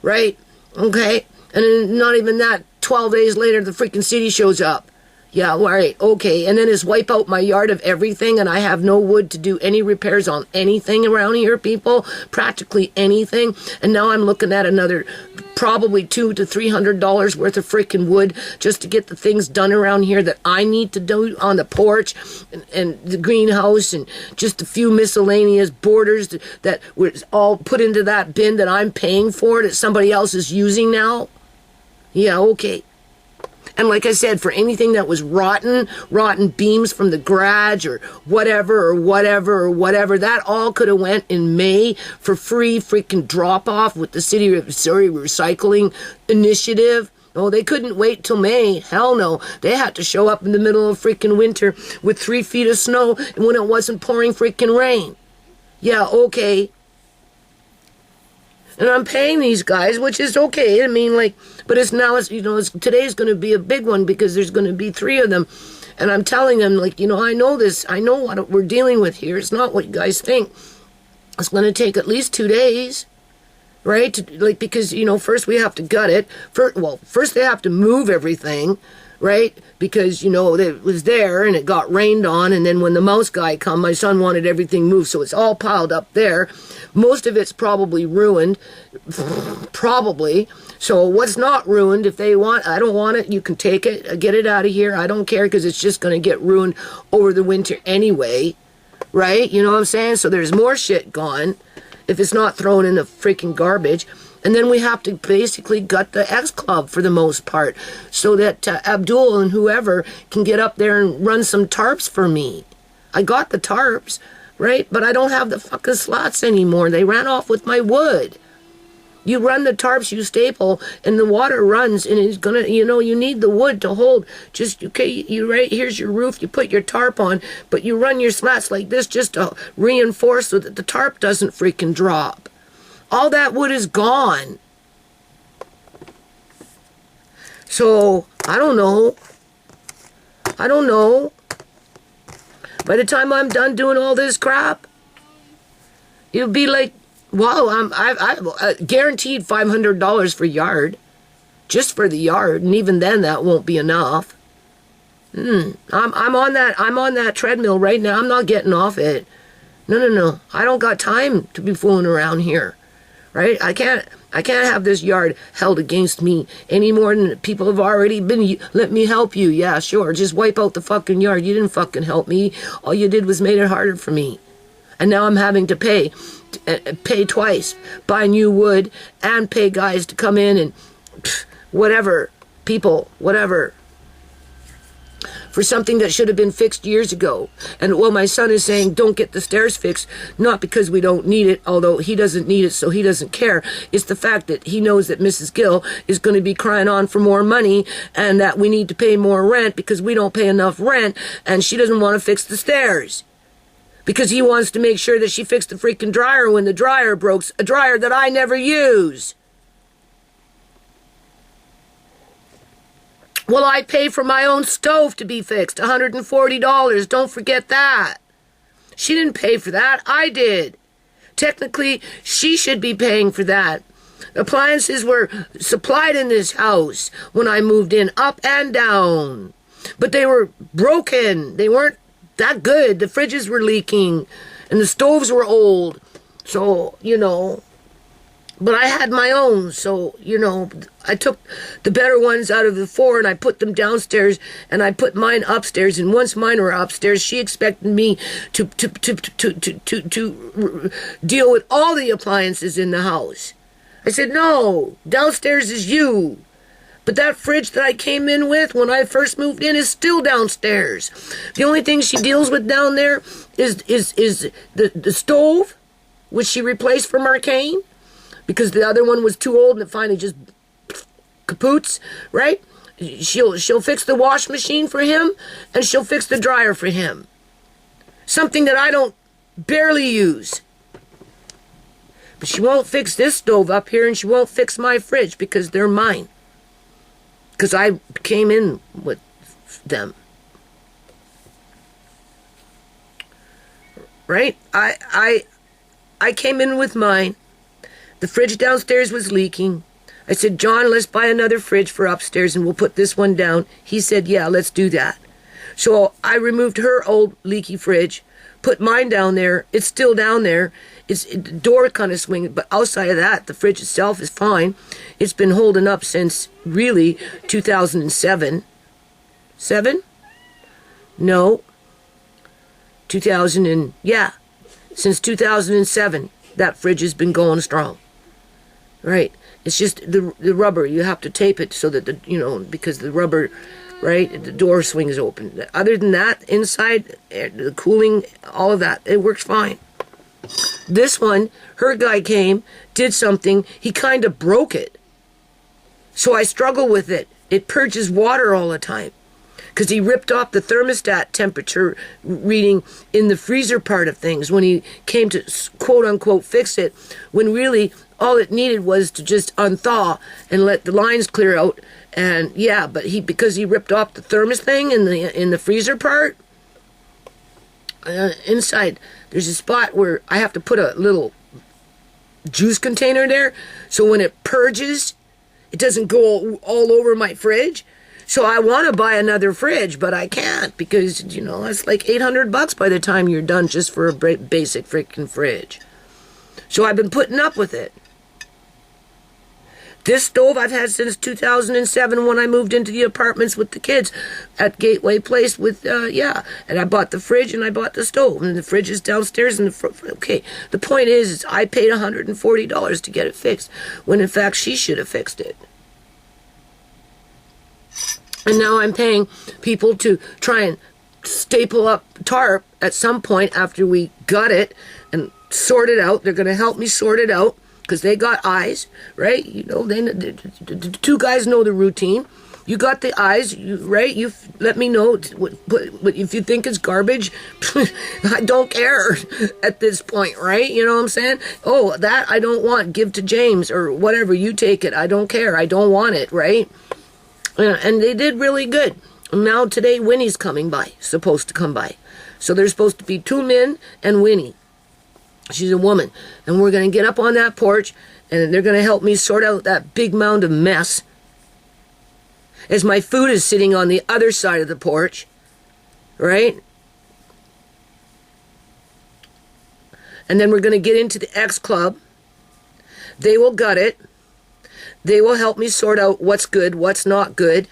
right? Okay? And then not even that, 12 days later, the freaking city shows up. Yeah, all right, okay. And then it's wipe out my yard of everything, and I have no wood to do any repairs on anything around here, people. Practically anything. And now I'm looking at another probably $200 to $300 worth of freaking wood just to get the things done around here that I need to do on the porch and the greenhouse and just a few miscellaneous borders that was all put into that bin that I'm paying for that somebody else is using now. Yeah, okay. And like I said, for anything that was rotten beams from the garage or whatever, that all could have went in May for free freaking drop-off with the City of Missouri Recycling Initiative. Oh, they couldn't wait till May. Hell no. They had to show up in the middle of freaking winter with 3 feet of snow and when it wasn't pouring freaking rain. Yeah, okay. And I'm paying these guys, which is okay. I mean, but today's going to be a big one because there's going to be 3 of them. And I'm telling them, I know this. I know what we're dealing with here. It's not what you guys think. It's going to take at least 2 days, right? Because, first we have to gut it. First they have to move everything, right? Because, it was there and it got rained on. And then when the mouse guy come, my son wanted everything moved. So it's all piled up there. Most of it's probably ruined. Probably. So what's not ruined, if they want, I don't want it, you can take it, get it out of here. I don't care because it's just going to get ruined over the winter anyway. Right? You know what I'm saying? So there's more shit gone if it's not thrown in the freaking garbage. And then we have to basically gut the X Club for the most part so that Abdul and whoever can get up there and run some tarps for me. I got the tarps, right? But I don't have the fucking slots anymore. They ran off with my wood. You run the tarps, you staple, and the water runs, and it's gonna, you need the wood to hold. Here's your roof, you put your tarp on, but you run your slats like this just to reinforce so that the tarp doesn't freaking drop. All that wood is gone. So, I don't know. By the time I'm done doing all this crap, it'll be like, wow, I guaranteed $500 for yard. Just for the yard, and even then that won't be enough. I'm on that treadmill right now. I'm not getting off it. No. I don't got time to be fooling around here. Right? I can't have this yard held against me any more than people have already been. Let me help you. Yeah, sure. Just wipe out the fucking yard. You didn't fucking help me. All you did was made it harder for me. And now I'm having to pay twice, buy new wood, and pay guys to come in and whatever, for something that should have been fixed years ago. And my son is saying, don't get the stairs fixed, not because we don't need it, although he doesn't need it, so he doesn't care. It's the fact that he knows that Mrs. Gill is going to be crying on for more money and that we need to pay more rent because we don't pay enough rent, and she doesn't want to fix the stairs. Because he wants to make sure that she fixed the freaking dryer when the dryer broke, a dryer that I never use. Well, I pay for my own stove to be fixed, $140. Don't forget that. She didn't pay for that. I did. Technically, she should be paying for that. Appliances were supplied in this house when I moved in, up and down. But they were broken. They weren't that good. The fridges were leaking and the stoves were old. So, but I had my own. So, I took the better ones out of the 4 and I put them downstairs and I put mine upstairs. And once mine were upstairs, she expected me to deal with all the appliances in the house. I said, no, downstairs is you. But that fridge that I came in with when I first moved in is still downstairs. The only thing she deals with down there is the stove, which she replaced from Arcane, because the other one was too old and it finally just kapoots, right? She'll fix the wash machine for him, and she'll fix the dryer for him. Something that I don't barely use. But she won't fix this stove up here, and she won't fix my fridge because they're mine. Because I came in with them. Right? I came in with mine. The fridge downstairs was leaking. I said, John, let's buy another fridge for upstairs and we'll put this one down. He said, yeah, let's do that. So I removed her old leaky fridge, put mine down there. It's still down there. The door kind of swings, but outside of that, the fridge itself is fine. It's been holding up since really 2007. No. Since 2007, that fridge has been going strong. Right. It's just the rubber. You have to tape it so that because the rubber, right, the door swings open. Other than that, inside, the cooling, all of that, it works fine. This one, her guy came, did something, he kind of broke it. So I struggle with it. It purges water all the time. Because he ripped off the thermostat temperature reading in the freezer part of things when he came to quote-unquote fix it, when really all it needed was to just unthaw and let the lines clear out. And yeah, but because he ripped off the thermos thing in the freezer part, inside there's a spot where I have to put a little juice container there, so when it purges, it doesn't go all over my fridge. So I want to buy another fridge, but I can't because, it's like $800 by the time you're done just for a basic freaking fridge. So I've been putting up with it. This stove I've had since 2007 when I moved into the apartments with the kids at Gateway Place and I bought the fridge and I bought the stove, and the fridge is downstairs and the point is I paid $140 to get it fixed when in fact she should have fixed it. And now I'm paying people to try and staple up tarp at some point after we gut it and sort it out. They're going to help me sort it out because they got eyes, right? The two guys know the routine. You got the eyes, right? You let me know what if you think it's garbage. I don't care at this point, right? You know what I'm saying? Oh, that I don't want. Give to James or whatever. You take it. I don't care. I don't want it, right? And they did really good. Now today Winnie's supposed to come by. So there's supposed to be two men and Winnie. She's a woman. And we're going to get up on that porch and they're going to help me sort out that big mound of mess. As my food is sitting on the other side of the porch. Right? And then we're going to get into the X Club. They will gut it. They will help me sort out what's good, what's not good.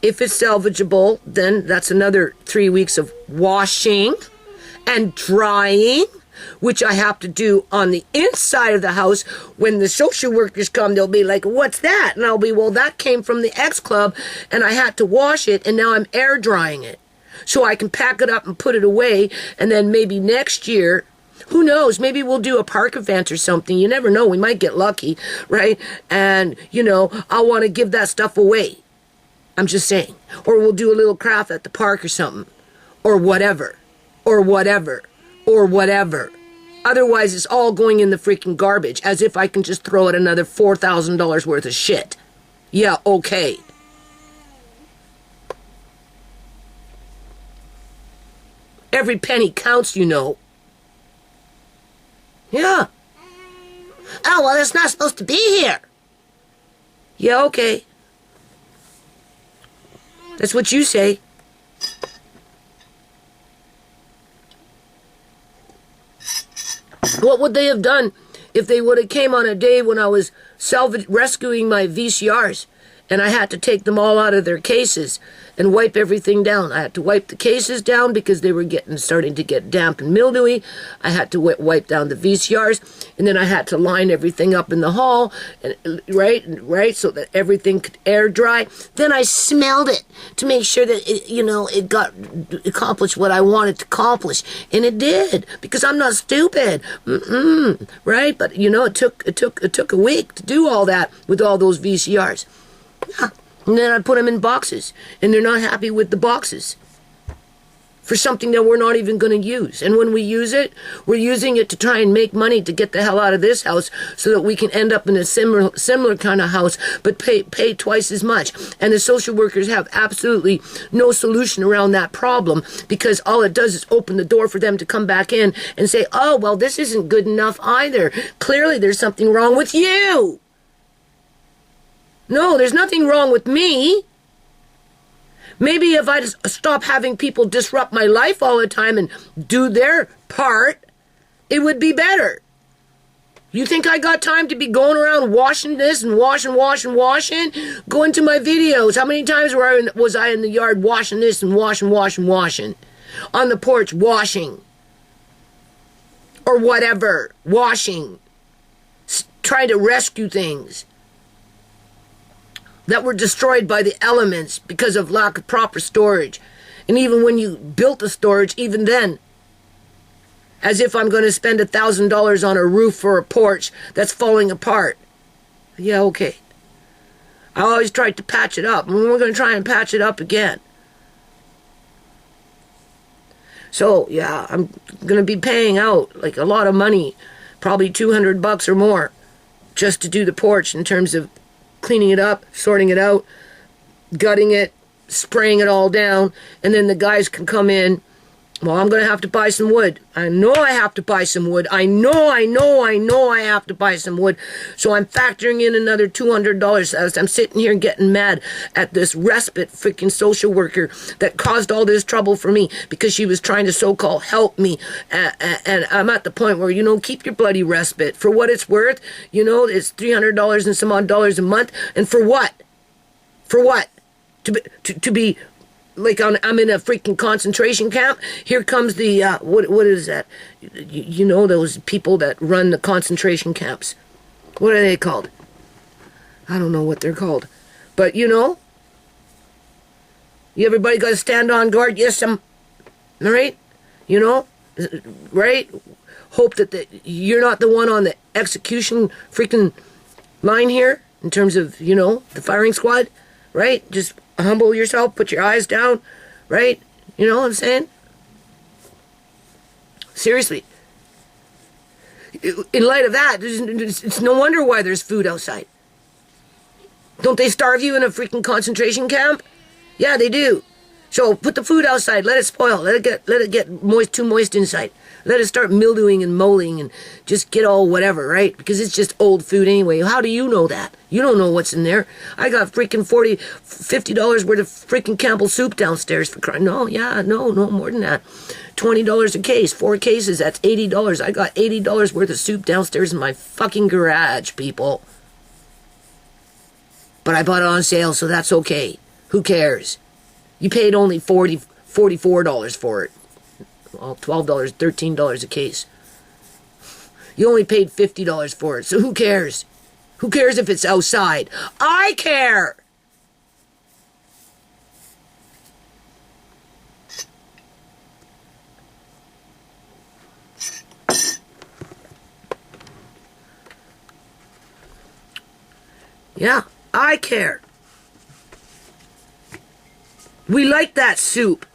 If it's salvageable, then that's another 3 weeks of washing and drying, which I have to do on the inside of the house. When the social workers come, they'll be like, what's that? And I'll be, well, that came from the X Club, and I had to wash it, and now I'm air drying it. So I can pack it up and put it away, and then maybe next year, who knows? Maybe we'll do a park event or something. You never know. We might get lucky, right? And, I'll want to give that stuff away. I'm just saying. Or we'll do a little craft at the park or something. Or whatever. Otherwise, it's all going in the freaking garbage. As if I can just throw out another $4,000 worth of shit. Yeah, okay. Every penny counts, Yeah. Oh, well, it's not supposed to be here. Yeah, okay. That's what you say. What would they have done if they would have came on a day when I was rescuing my VCRs and I had to take them all out of their cases and wipe everything down? I had to wipe the cases down because they were starting to get damp and mildewy. I had to wipe down the VCRs, and then I had to line everything up in the hall, and right, so that everything could air dry. Then I smelled it to make sure that it got accomplished what I wanted to accomplish, and it did because I'm not stupid, right? But it took a week to do all that with all those VCRs. Yeah. And then I put them in boxes, and they're not happy with the boxes for something that we're not even going to use. And when we use it, we're using it to try and make money to get the hell out of this house so that we can end up in a similar kind of house, but pay twice as much. And the social workers have absolutely no solution around that problem, because all it does is open the door for them to come back in and say, oh, well, this isn't good enough either. Clearly there's something wrong with you. No, there's nothing wrong with me. Maybe if I just stop having people disrupt my life all the time and do their part, it would be better. You think I got time to be going around washing this and washing? Go into my videos. How many times was I in the yard washing this and washing? On the porch, washing. Or whatever, washing. Trying to rescue things that were destroyed by the elements because of lack of proper storage. And even when you built the storage, even then, as if I'm going to spend $1,000 on a roof for a porch that's falling apart. Yeah, okay. I always tried to patch it up, and we're going to try and patch it up again. So, yeah, I'm going to be paying out like a lot of money, probably $200 or more, just to do the porch in terms of cleaning it up, sorting it out, gutting it, spraying it all down, and then the guys can come in. Well, I'm going to have to buy some wood. I know I have to buy some wood. I know I have to buy some wood. So I'm factoring in another $200 as I'm sitting here getting mad at this respite freaking social worker that caused all this trouble for me because she was trying to so-called help me. And I'm at the point where, keep your bloody respite. For what it's worth, it's $300 and some odd dollars a month. And for what? For what? To be... Like I'm in a freaking concentration camp. Here comes the what is that? Those people that run the concentration camps. What are they called? I don't know what they're called, but everybody got to stand on guard. Yes, all right. Right. Hope that you're not the one on the execution freaking line here in terms of the firing squad. Right. Just humble yourself, put your eyes down, right? You know what I'm saying? Seriously. In light of that, it's no wonder why there's food outside. Don't they starve you in a freaking concentration camp? Yeah, they do. So put the food outside, let it spoil, let it get too moist inside. Let it start mildewing and molding and just get all whatever, right? Because it's just old food anyway. How do you know that? You don't know what's in there. I got freaking $40, $50 worth of freaking Campbell soup downstairs for crying. No, more than that. $20 a case, 4 cases, that's $80. I got $80 worth of soup downstairs in my fucking garage, people. But I bought it on sale, so that's okay. Who cares? You paid only $44 for it. Well, $12, $13 a case. You only paid $50 for it, so who cares? Who cares if it's outside? I care! Yeah, I care. We like that soup.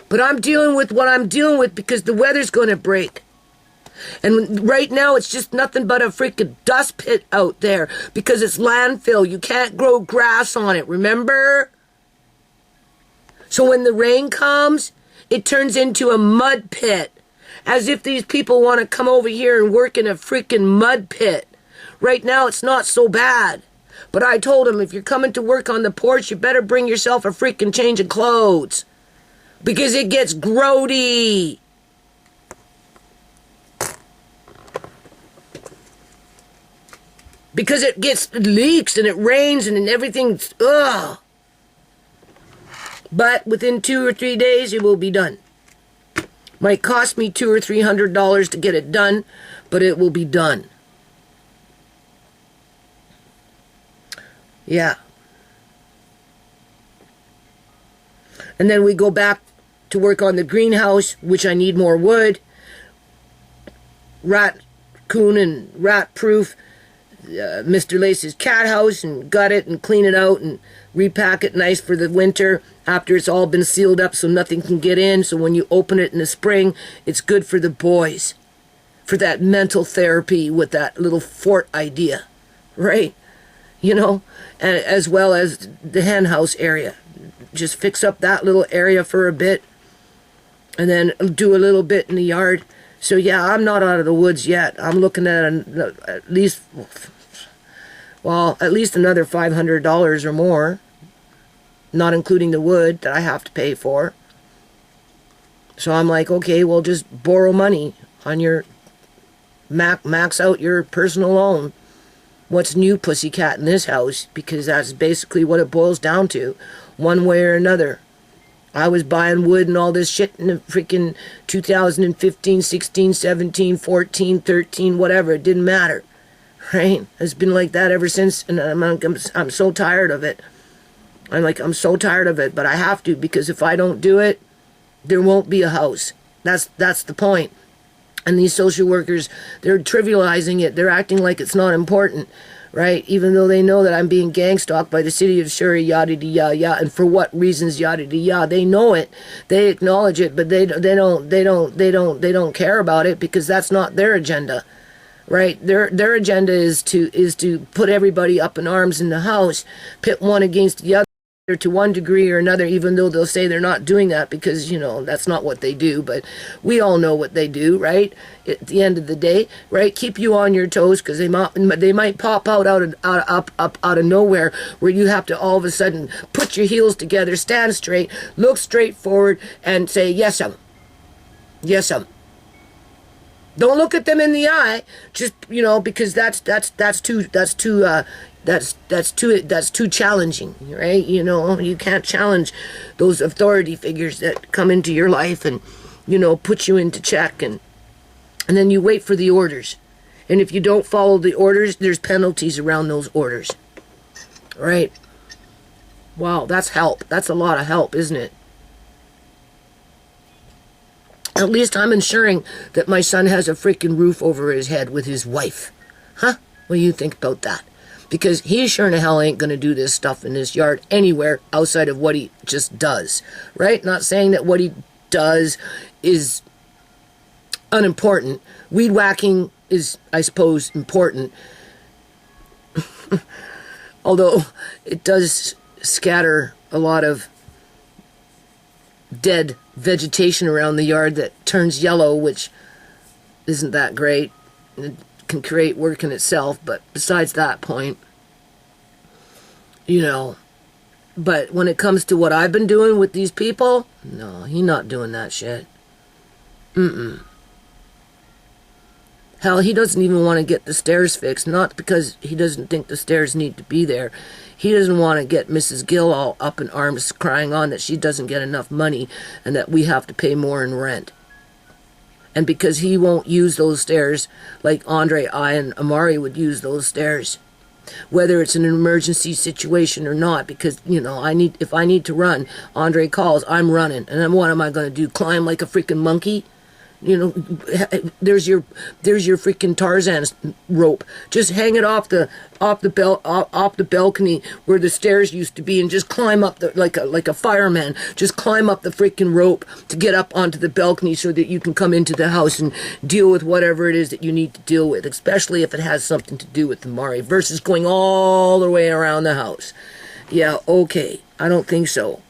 But I'm dealing with what I'm dealing with because the weather's going to break. And right now it's just nothing but a freaking dust pit out there because it's landfill. You can't grow grass on it, remember? So when the rain comes, it turns into a mud pit. As if these people want to come over here and work in a freaking mud pit. Right now it's not so bad. But I told them, if you're coming to work on the porch, you better bring yourself a freaking change of clothes. Because it gets grody. Because it gets leaks and it rains and everything's, ugh. But within 2 or 3 days, it will be done. Might cost me $200 or $300 to get it done, but it will be done. Yeah. And then we go back to work on the greenhouse, which I need more wood. Raccoon and rat proof. Mr. Lace's cat house and gut it and clean it out and repack it nice for the winter after it's all been sealed up so nothing can get in. So when you open it in the spring, it's good for the boys, for that mental therapy with that little fort idea, right? You know, and as well as the hen house area. Just fix up that little area for a bit and then do a little bit in the yard. So yeah, I'm not out of the woods yet. I'm looking at at least another $500 or more, not including the wood that I have to pay for. So I'm like, okay, well, just borrow money on your max out your personal loan. What's new, pussycat, in this house? Because that's basically what it boils down to, one way or another. I was buying wood and all this shit in the freaking 2015, 16, 17, 14, 13, whatever. It didn't matter, right? It's been like that ever since, and I'm so tired of it. I'm so tired of it, but I have to, because if I don't do it, there won't be a house. That's the point. And these social workers, they're trivializing it. They're acting like it's not important, right? Even though they know that I'm being gang stalked by the city of Surrey, yada yada yada, and for what reasons, yada yada yada. They know it, they acknowledge it, but they don't care about it, because that's not their agenda, right? Their agenda is to put everybody up in arms in the house, pit one against the other, to one degree or another, even though they'll say they're not doing that, because, you know, that's not what they do. But we all know what they do, right? At the end of the day, right? Keep you on your toes, because they might pop out of nowhere, where you have to all of a sudden put your heels together, stand straight, look straight forward, and say, yes, yes, Don't look at them in the eye, just, you know, because that's too challenging, right? You know, you can't challenge those authority figures that come into your life and, you know, put you into check, and then you wait for the orders. And if you don't follow the orders, there's penalties around those orders, right? Wow, that's help. That's a lot of help, isn't it? At least I'm ensuring that my son has a freaking roof over his head with his wife. Huh? What do you think about that? Because he sure in the hell ain't going to do this stuff in this yard anywhere outside of what he just does, right? Not saying that what he does is unimportant. Weed whacking is, I suppose, important. Although it does scatter a lot of dead vegetation around the yard that turns yellow, which isn't that great. It can create work in itself, but besides that point, you know. But when it comes to what I've been doing with these people, no, he's not doing that shit. Hell, he doesn't even want to get the stairs fixed, not because he doesn't think the stairs need to be there. He doesn't want to get Mrs. Gill all up in arms crying on that she doesn't get enough money and that we have to pay more in rent. And because he won't use those stairs like Andre, I, and Amari would use those stairs, whether it's an emergency situation or not, because, you know, if I need to run, Andre calls, I'm running. And then what am I going to do, climb like a freaking monkey? You know, there's your freaking Tarzan's rope. Just hang it off the balcony where the stairs used to be, and just climb up like a fireman. Just climb up the freaking rope to get up onto the balcony so that you can come into the house and deal with whatever it is that you need to deal with, especially if it has something to do with the Mari, versus going all the way around the house. Yeah, okay. I don't think so.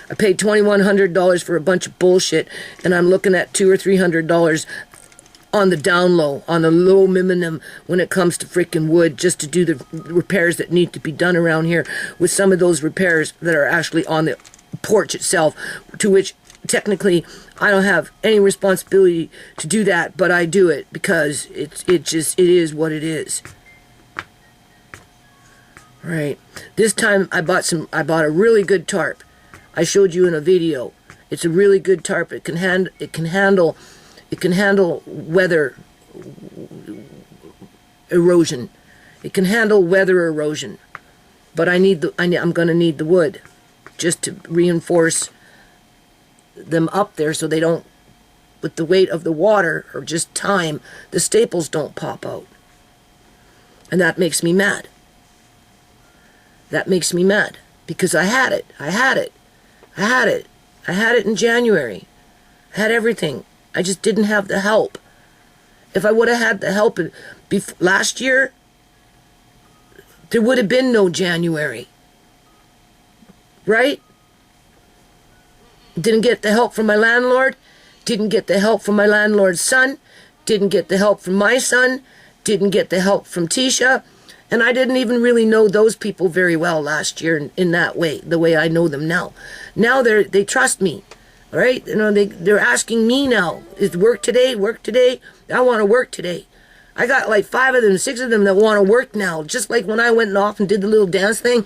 I paid $2,100 for a bunch of bullshit, and I'm looking at $200 or $300 on the down low, on the low minimum when it comes to freaking wood, just to do the repairs that need to be done around here, with some of those repairs that are actually on the porch itself, to which technically I don't have any responsibility to do that, but I do it because it is what it is. Right. This time I bought a really good tarp. I showed you in a video. It's a really good tarp. It can handle weather erosion. It can handle weather erosion. But I'm going to need the wood just to reinforce them up there so they don't with the weight of the water or just time, the staples don't pop out. And that makes me mad. That makes me mad because I had it in January. I had everything. I just didn't have the help. If I would have had the help last year, there would have been no January. Right? Didn't get the help from my landlord. Didn't get the help from my landlord's son. Didn't get the help from my son. Didn't get the help from Tisha. And I didn't even really know those people very well last year in that way, the way I know them now. Now they trust me, right? You know, they're asking me now, is work today? Work today? I want to work today. I got like 5 of them, 6 of them that want to work now. Just like when I went off and did the little dance thing.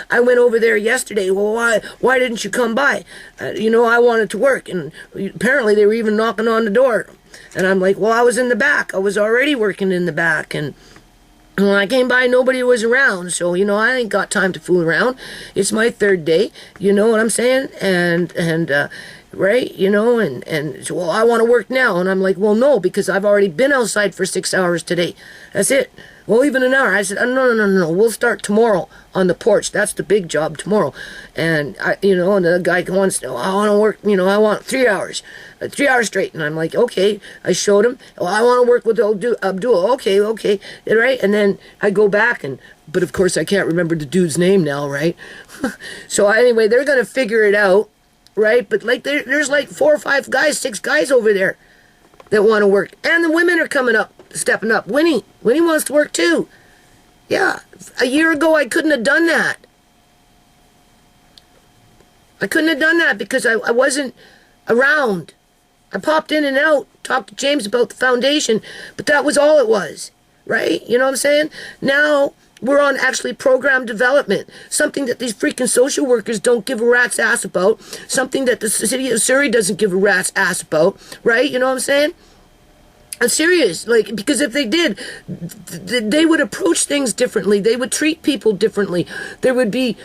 I went over there yesterday. Well, why didn't you come by? I wanted to work. And apparently they were even knocking on the door. And I'm like, well, I was in the back. I was already working in the back. And when I came by, nobody was around. So, I ain't got time to fool around. It's my 3rd day. You know what I'm saying? And right? And so, well, I want to work now. And I'm like, well, no, because I've already been outside for 6 hours today. That's it. Well, even an hour. I said, no. We'll start tomorrow on the porch. That's the big job tomorrow. And and the guy wants, I want to work, I want 3 hours. 3 hours straight. And I'm like, okay. I showed him, well, I want to work with Abdul. Okay. Right? And then I go back but of course I can't remember the dude's name now, right? So anyway, they're going to figure it out. Right? But like there's like 4 or 5 guys, 6 guys over there that want to work. And the women are coming up, stepping up. Winnie wants to work too. Yeah. A year ago I couldn't have done that. I couldn't have done that because I wasn't around. I popped in and out, talked to James about the foundation, but that was all it was. Right? You know what I'm saying? Now we're on actually program development, something that these freaking social workers don't give a rat's ass about, something that the city of Surrey doesn't give a rat's ass about, right? You know what I'm saying? I'm serious, because if they did, they would approach things differently. They would treat people differently. There would be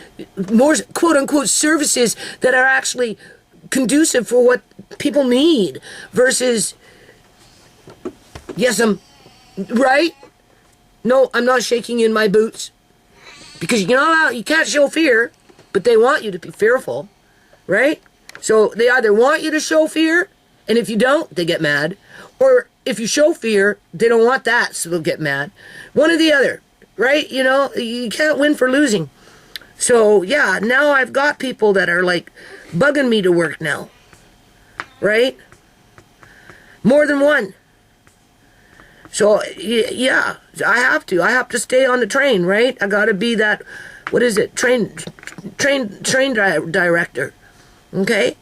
more quote-unquote services that are actually conducive for what people need versus, yes, right? No, I'm not shaking in my boots. Because you can't show fear, but they want you to be fearful, right? So they either want you to show fear, and if you don't, they get mad. Or if you show fear, they don't want that, so they'll get mad. One or the other, right? You can't win for losing. So, yeah, now I've got people that are bugging me to work now, right? More than one. So, yeah, I have to stay on the train, right? I got to be that, what is it, train director, okay?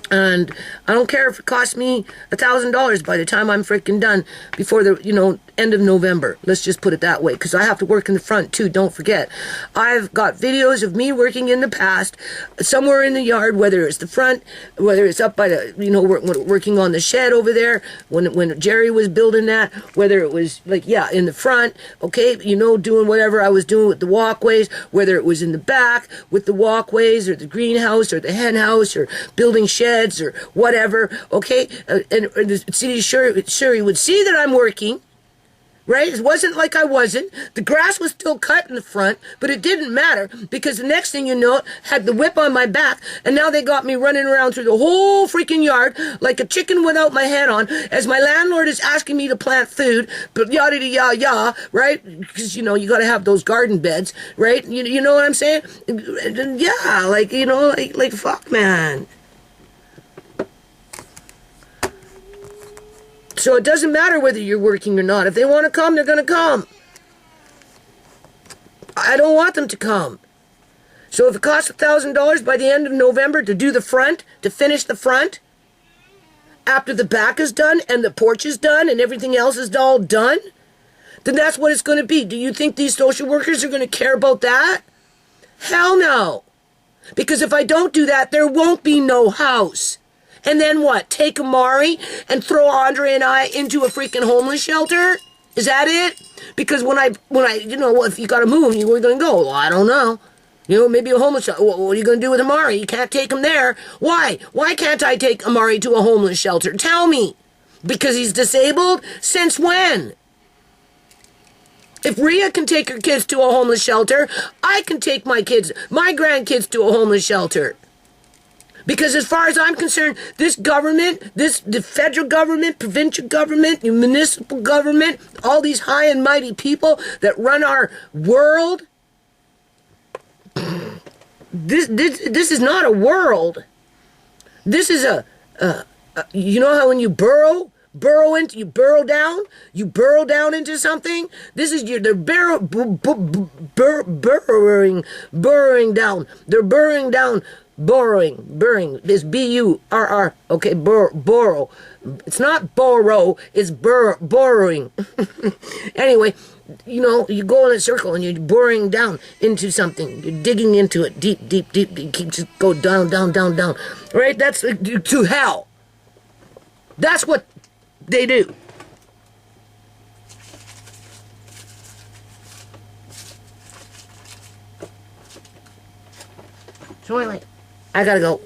And I don't care if it costs me $1,000 by the time I'm freaking done before the, end of November. Let's just put it that way, because I have to work in the front too, don't forget. I've got videos of me working in the past, somewhere in the yard, whether it's the front, whether it's up by the, working on the shed over there, when Jerry was building that, whether it was, in the front, okay, doing whatever I was doing with the walkways, whether it was in the back with the walkways, or the greenhouse, or the hen house, or building sheds, or whatever, okay, and the city Surrey would see that I'm working, right? It wasn't like I wasn't. The grass was still cut in the front, but it didn't matter because the next thing you know, had the whip on my back, and now they got me running around through the whole freaking yard like a chicken without my head on, as my landlord is asking me to plant food, but yada yada, right? Because you got to have those garden beds, right? You know what I'm saying? Yeah, fuck, man. So it doesn't matter whether you're working or not. If they want to come, they're going to come. I don't want them to come. So if it costs $1,000 by the end of November to do the front, to finish the front, after the back is done and the porch is done and everything else is all done, then that's what it's going to be. Do you think these social workers are going to care about that? Hell no. Because if I don't do that, there won't be no house. And then what? Take Amari and throw Andre and I into a freaking homeless shelter? Is that it? Because when I, if you got to move, where are you going to go? Well, I don't know. You know, maybe a homeless shelter. What are you going to do with Amari? You can't take him there. Why? Why can't I take Amari to a homeless shelter? Tell me. Because he's disabled? Since when? If Rhea can take her kids to a homeless shelter, I can take my grandkids to a homeless shelter. Because as far as I'm concerned, this government, the federal government, provincial government, municipal government, all these high and mighty people that run our world, this is not a world. This is you know how when you burrow down into something. This is they're burrowing down. They're burrowing down. Burrowing. This burr. Okay, burrow. It's not borrow. It's burrowing. Anyway, you know, you go in a circle and you're burrowing down into something. You're digging into it deep. You keep just go down. Right? That's to hell. That's what they do. So anyway, I gotta go.